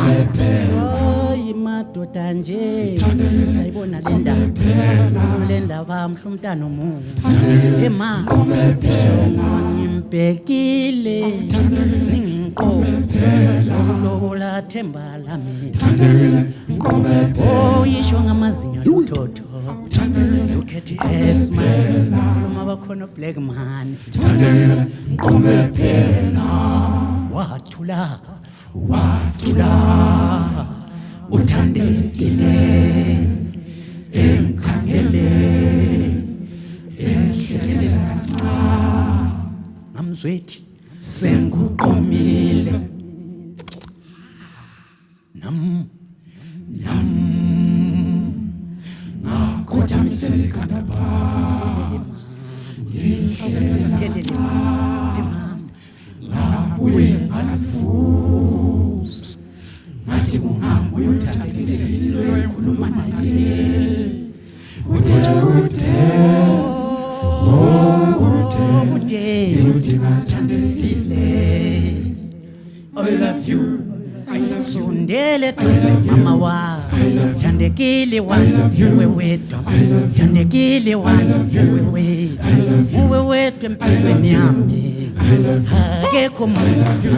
oyi madoda nje ayibona le ndaba mhla umntana omunye ema ngimbhekile ninginqola themba lami oh yisho ngamazinyo lutotho look at his smile uma bakhona black man
nqome phela
wathula
uthandekile engikhangele ehlekelela kancane
namzwethi
senguqomile ngakhothamisela ikhanda phansi ngabuye ngalifuza ngathi kungami uyothandekile yilo ekhuluma naye uthe uthi ngathandekile I love you
sondele duze mama wa thandekile wa uwe wedwa thandekile wa uwe wedwa empilweni yami akekho muntu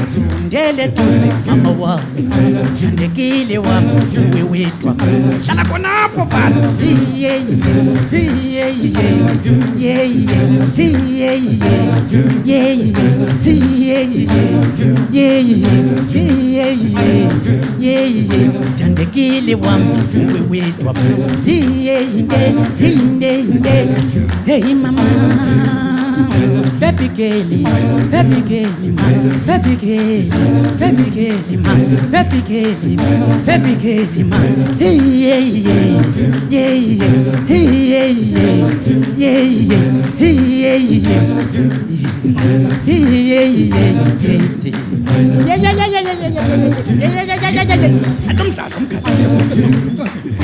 sondele duze mama wa thandekile wa uwe wedwa hlala khonapho bala thandekile wami uwe wedwa hey mama baby girl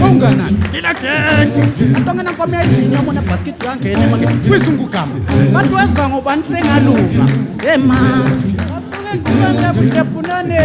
Ongana ilakeke atongena nkomo ezinyama onabhasikidi uyangena emakethe kwisungugama bantu eza ngoba nitsengaluma ema asuke ndibangabudebhunane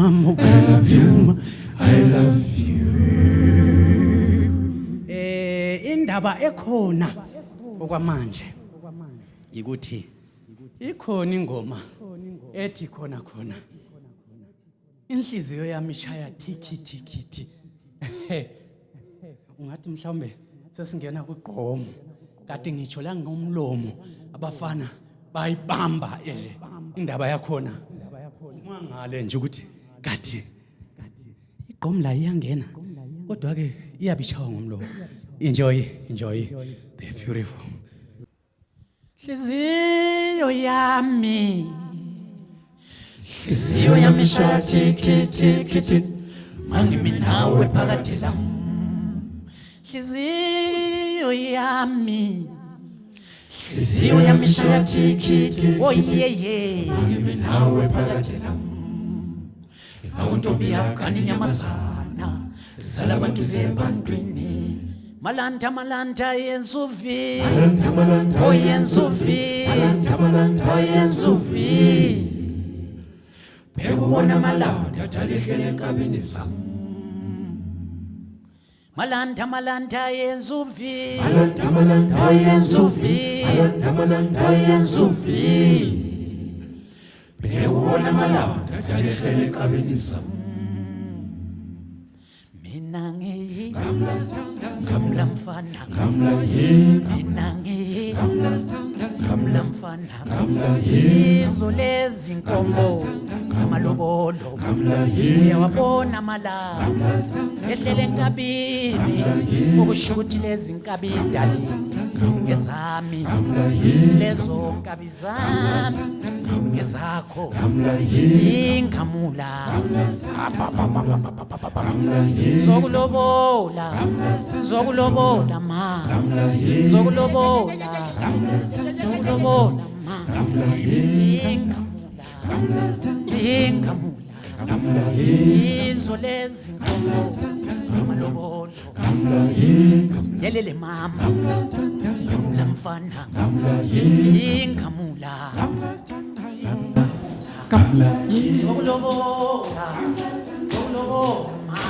mama.
I love you, I love you.
Indaba ekhona okwamanje ikuthi ikhona ingoma ethi khona inhliziyo yami ishaya thiki ungathi mhlawumbe sesingena kugqomo kade ngitsho la ngomlomo abafana bayibamba indaba yakhona mangale nje ukuthi kade igqomo la iyangena kodwa ke iyabichawa ngomlomo. Enjoy the beautiful. Hliziyo yami shaya thiki mangimi nawe phakathi lam. Hliziyo yami shaya thiki oh yeah
Mangimi nawe phakathi lam.
awuntombi yakani nyamazana salabantu zebantwini malanta yensufi oh yensufi
Bekubona malanda talihlele enkabini sam.
malanta yensufi
Malanda yensufi. Bekubona malanda talihlele enkabini sam.
mina ngiyi gamla mfana mina ngiyi gamla mfana izo lezi nkomo zamalobolo uyawabona malanga ehlele enkabini ukusho ukuthi lezi nkabi dali ngezami lezo nkabi zami ngezakho ingamula zokulobola ma zokulobola ma ingamula izo lezi nkomo zamalobolo yelele mama gamla mfana ingamula zokulobola ma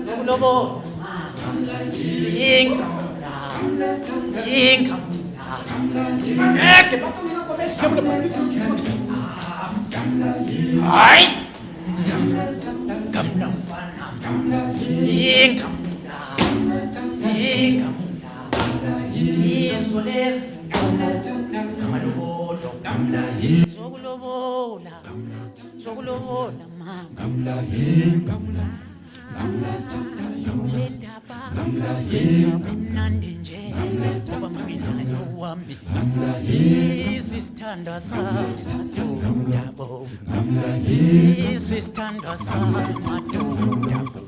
zokulobola ma ingamula gamla mfana ingamula izo lezi zamalobolo zokulobola mama lendaba mnandi nje ngoba nginayo wami isithandwa samadodabo isithandwa samadodabo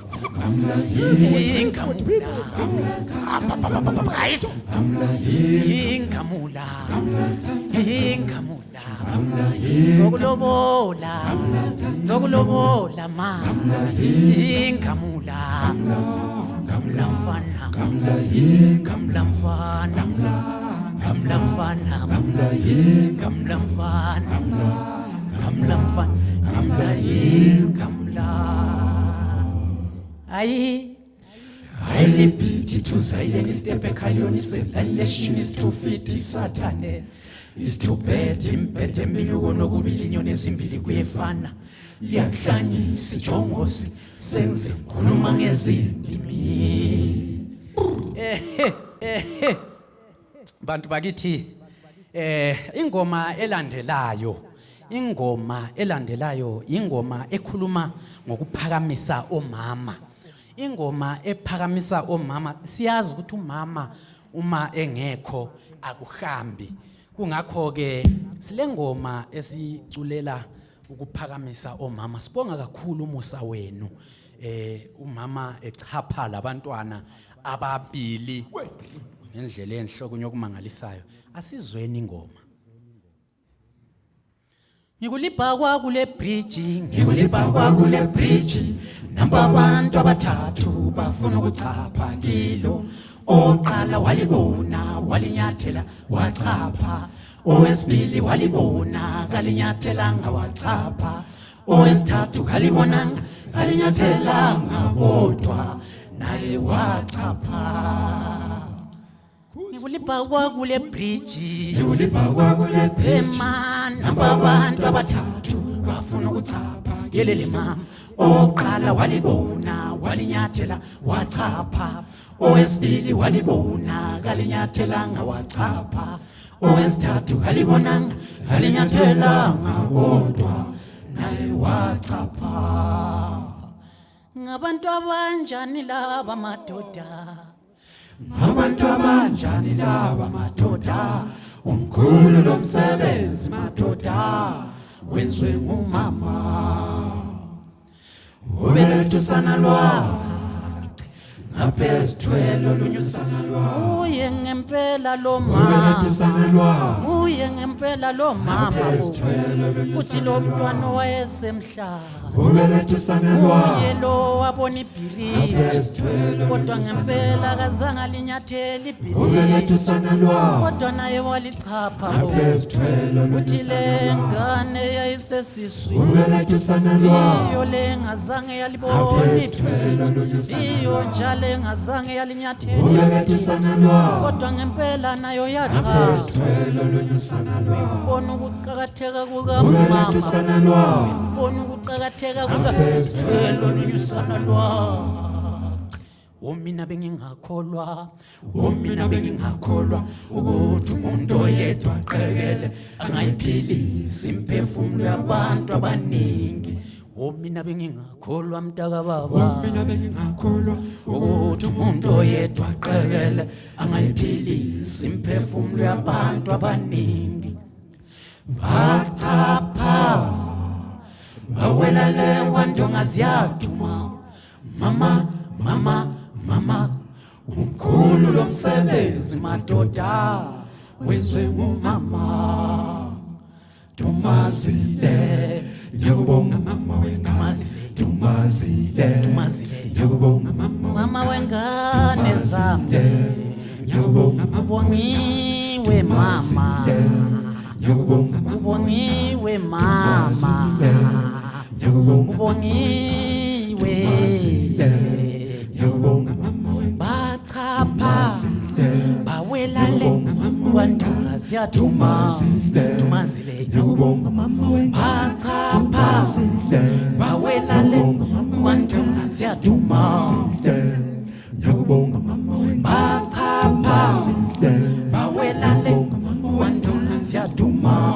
ingamula zokulobola ma ingamula gamla mfana ayi
Ayilipiti tuzaile ni step ekhaliyoni selaleshi is too fit Saturday is too bad impede miluko nokubili inyoni ezimbili kuyefana liyahlanyisa ijongosi senze ngikhuluma ngezindimi
bantu bakithi ingoma elandelayo ingoma ekhuluma ngokuphakamisa omama. Ingoma ephakamisa omama siyazi ukuthi umama uma engekho akuhambi. Kungakho ke silengoma esiculela ukuphakamisa omama. Sibonga kakhulu umusa wenu. Umama echapha labantwana ababili ngendlela enhloko yokumangalisayo. Asizweni ingoma. Ngikulipa kwakule bridge namba abantu abathathu bafuna ukuchapha kilo
oqala walibona walinyathela wachapha owesibili walibona kalinyathela ngawachapha owesithathu kalibonanga kalinyathela ngakodwa naye wachapha
Ngulibhawa kule bridge.
Ngulibhawa kule bridge
Man,
abantu abathathu bafuna ukuchapha yelele mama oqala walibona walinyathela wachapha owesibili walibona kalinyathela ngawachapha owesithathu kalibonanga kalinyathela ngakodwa naye wachapha
ngabantu abanjani laba madoda?
abantu abanjani laba madoda umkhulu lomsebenzi madoda wenzwe ngumama ubelethu sana lwakhe ngaphezithwelo lunyusana lwakhe
Uye ngempela lo
ubelethu
mama.
sana lwakhe
Uye ngempela lo mama. Uthi lo mntwana wayesemhlaba.
ubelethu sana lwakhe
Uye lo wabona ibhilidi. Kodwa ngempela kazange alinyathele ibhilidi.
ubelethu sana lwakhe
Kodwa naye walichapha.
ngaphezithwelo
Uthi le ngane yayisesiswini.
ubelethu sana lwakhe
Iyo le ngazange yalibona
ngaphezithwelo
ibhilidi. Iyo njalo engazange yalinyathele.
ubelethu sana lwakhe
Kodwa ngempela nayo yachapha.
ngaphezithwelo lunyusana lwakhe
Bona ukuqakatheka
ubelethu
kukamama.
sana lwakhe
Bona ukuqakatheka kukathelo lunyusana lwakhe. Mina bengingakholwa,
mina bengingakholwa ukuthi umuntu oyedwa qhekele angayiphilisi imphefumulo yabantu abaningi
mina bengingakholwa mntaka baba.
mina bengingakholwa ukuthi umuntu oyedwa qhekele angayiphilisi imphefumulo yabantu abaningi bachapha bawela lewa ndonga ziyaduma mama umkhulu lomsebenzi madoda wenzwe ngumama Dumazile ngiyakubonga mama wengane Dumazile ngiyakubonga
Mama wengane zami.
ngiyakubonga
Ubongiwe mama.
ngiyakubonga
Ubongiwe mama.
ngiyakubonga
Ubongiwe.
ngiyakubonga mama wengane
Bachapha. Bawelale kwandonga ziyaduma. Dumazile.
ngiyakubonga mama wengane
Bachapha. Bawelale kwandonga ziyaduma.
ngiyakubonga mama wengane
Bachapha. Bawelale kwandonga ziyaduma.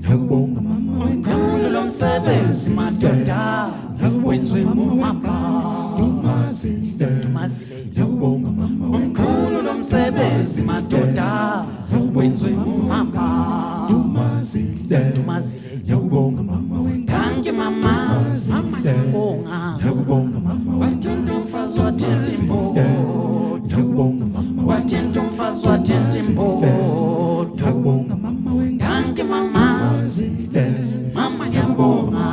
ngiyakubonga mama
Umkhulu lomsebenzi madoda wenzwe ngumama. Dumazile.
ngiyakubonga mama
Umkhulu lomsebenzi madoda wenzwe ngumama. Dumazile.
ngiyakubonga mama wengane
Thank mama. Mama ngibonga.
ngiyakubonga mama
Wathinta umfazi wathinta imbodo.
ngiyakubonga mama
Wathinta umfazi wathinta imbodo.
ngiyakubonga mama wengane
Thank mama. Mama ngiyabonga.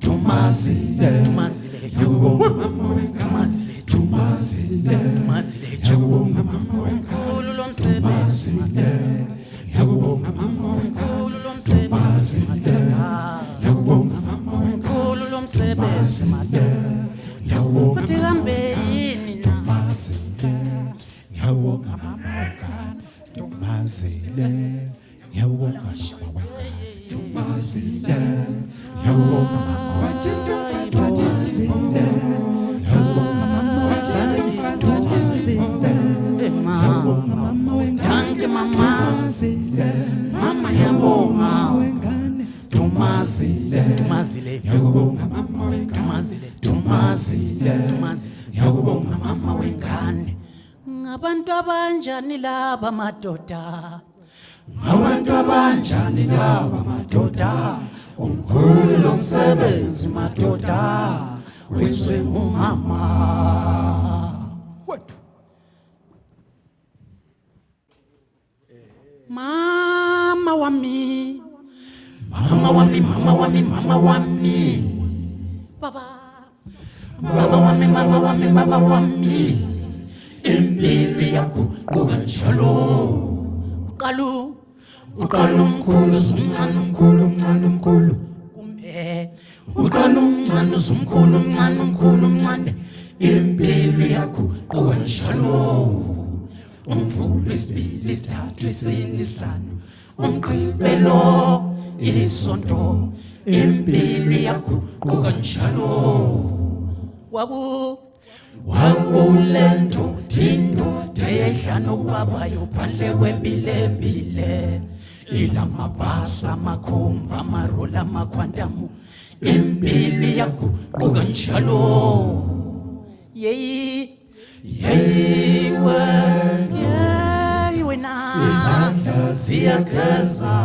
Dumazile
Dumazile.
ngiyakubonga mama wengane
Dumazile.
Dumazile
Dumazile.
ngiyakubonga mama wengane
Umkhulu lomsebenzi.
ngiyakubonga mama wengane
Umkhulu lomsebenzi madoda.
ngiyakubonga mama wengane
Umkhulu lomsebenzi madoda.
ngiyakubonga
Uthi kambe yini na?
ngiyakubonga mama wengane Dumazile ngiyakubonga mama wengane Dumazile ngiyakubonga mama wathinta umfazi wathinta imbodo ngiyakubonga mama wathinta umfazi wathinta imbodo ngiyakubonga mama wengane
Thank mama.
mama ngiyabonga Dumazile
Dumazile.
ngiyakubonga mama wengane
Dumazile.
Dumazile
Dumazile.
ngiyakubonga mama wengane
Ngabantu abanjani laba madoda?
abantu abanjani laba madoda umkhulu lomsebenzi madoda wenzwe ngumama wethu
Mama wami.
mama wami mama wami mama wami
Baba.
mama wami mama wami mama wami impilo iyaguquka njalo uqala umkhulu umncane umkhulu umncane umkhulu kumbe uqala umncane umkhulu umncane umkhulu umncane impilo iyaguquka njalo umvulo isibili isithathu isine isihlanu umgqibelo isonto impilo iyaguquka njalo wawulento indoda eyayihlala ukubabayo phandle kwebilebile ilamabhasi amakhumba amarola amakhwantamu impilo iyaguquka njalo yeyi wena izandla ziyageza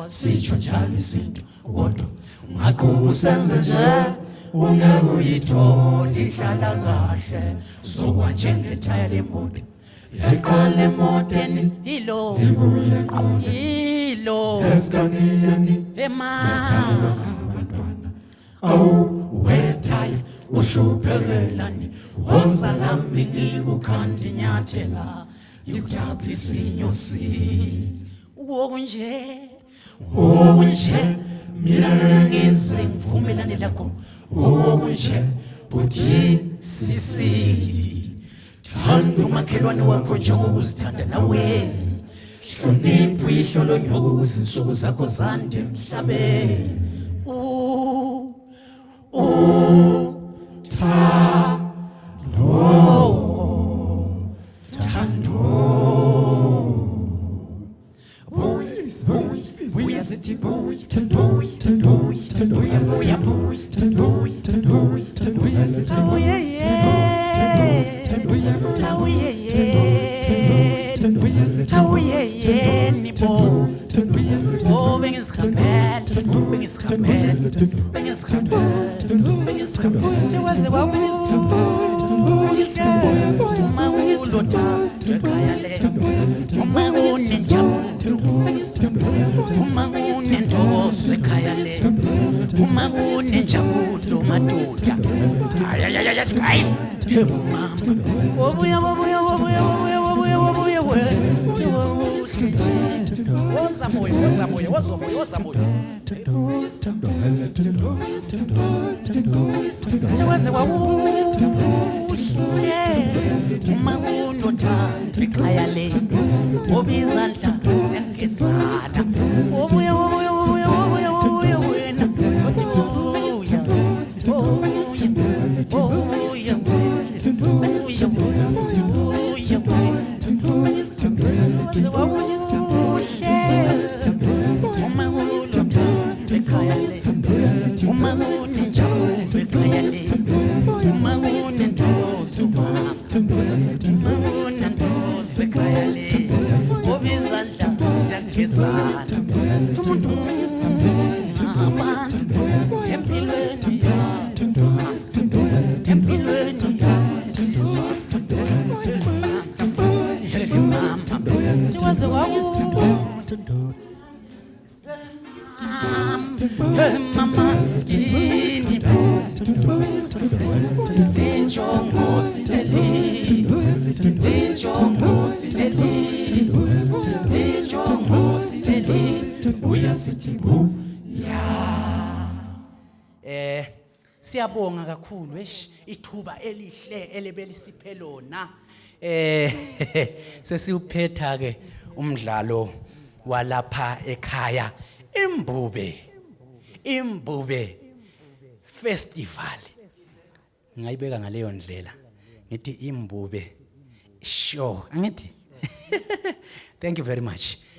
sitsho njalo isinto kodwa ungaqhuba usenze nje ungekuyithola ihlala kahle zokwa njengethaya lemoto yaqala emoteni yilo esikaniyeni abantwana awuwethaya uhluphekelani wozalami ngikukhanda inyathela yikuthaphisa inyosi okunje mina ngize ngivumelane lakho okunje buti sisi thanda umakhelwane wakho njengokuzithanda nawe hlonipha ihlolo nyoko kuzinsuku zakho zande emhlabeni Buya city boy, boy, boy, buya buya boy, boy, boy, buya city boy, buya ni bo, oh bengis khabel, bengis khabel, bengis khabel, sewaze wa bengis khabel, mawulota, kaya le, mawuninjamu. Uma kunendoso ekhaya le uma kunenjabulo madoda ayayaya guys wobuya wozamoyo Tawaze wabuhle uma kundoda ekhaya le obizandla ziyagezana wobuya wena siyabonga kakhulu ithuba elihle elebelisiphe lona sesiyuphetha ke umdlalo walapha ekhaya Imbube festival ngayibeka ngaleyo ndlela ngithi Imbube show angithi thank you very much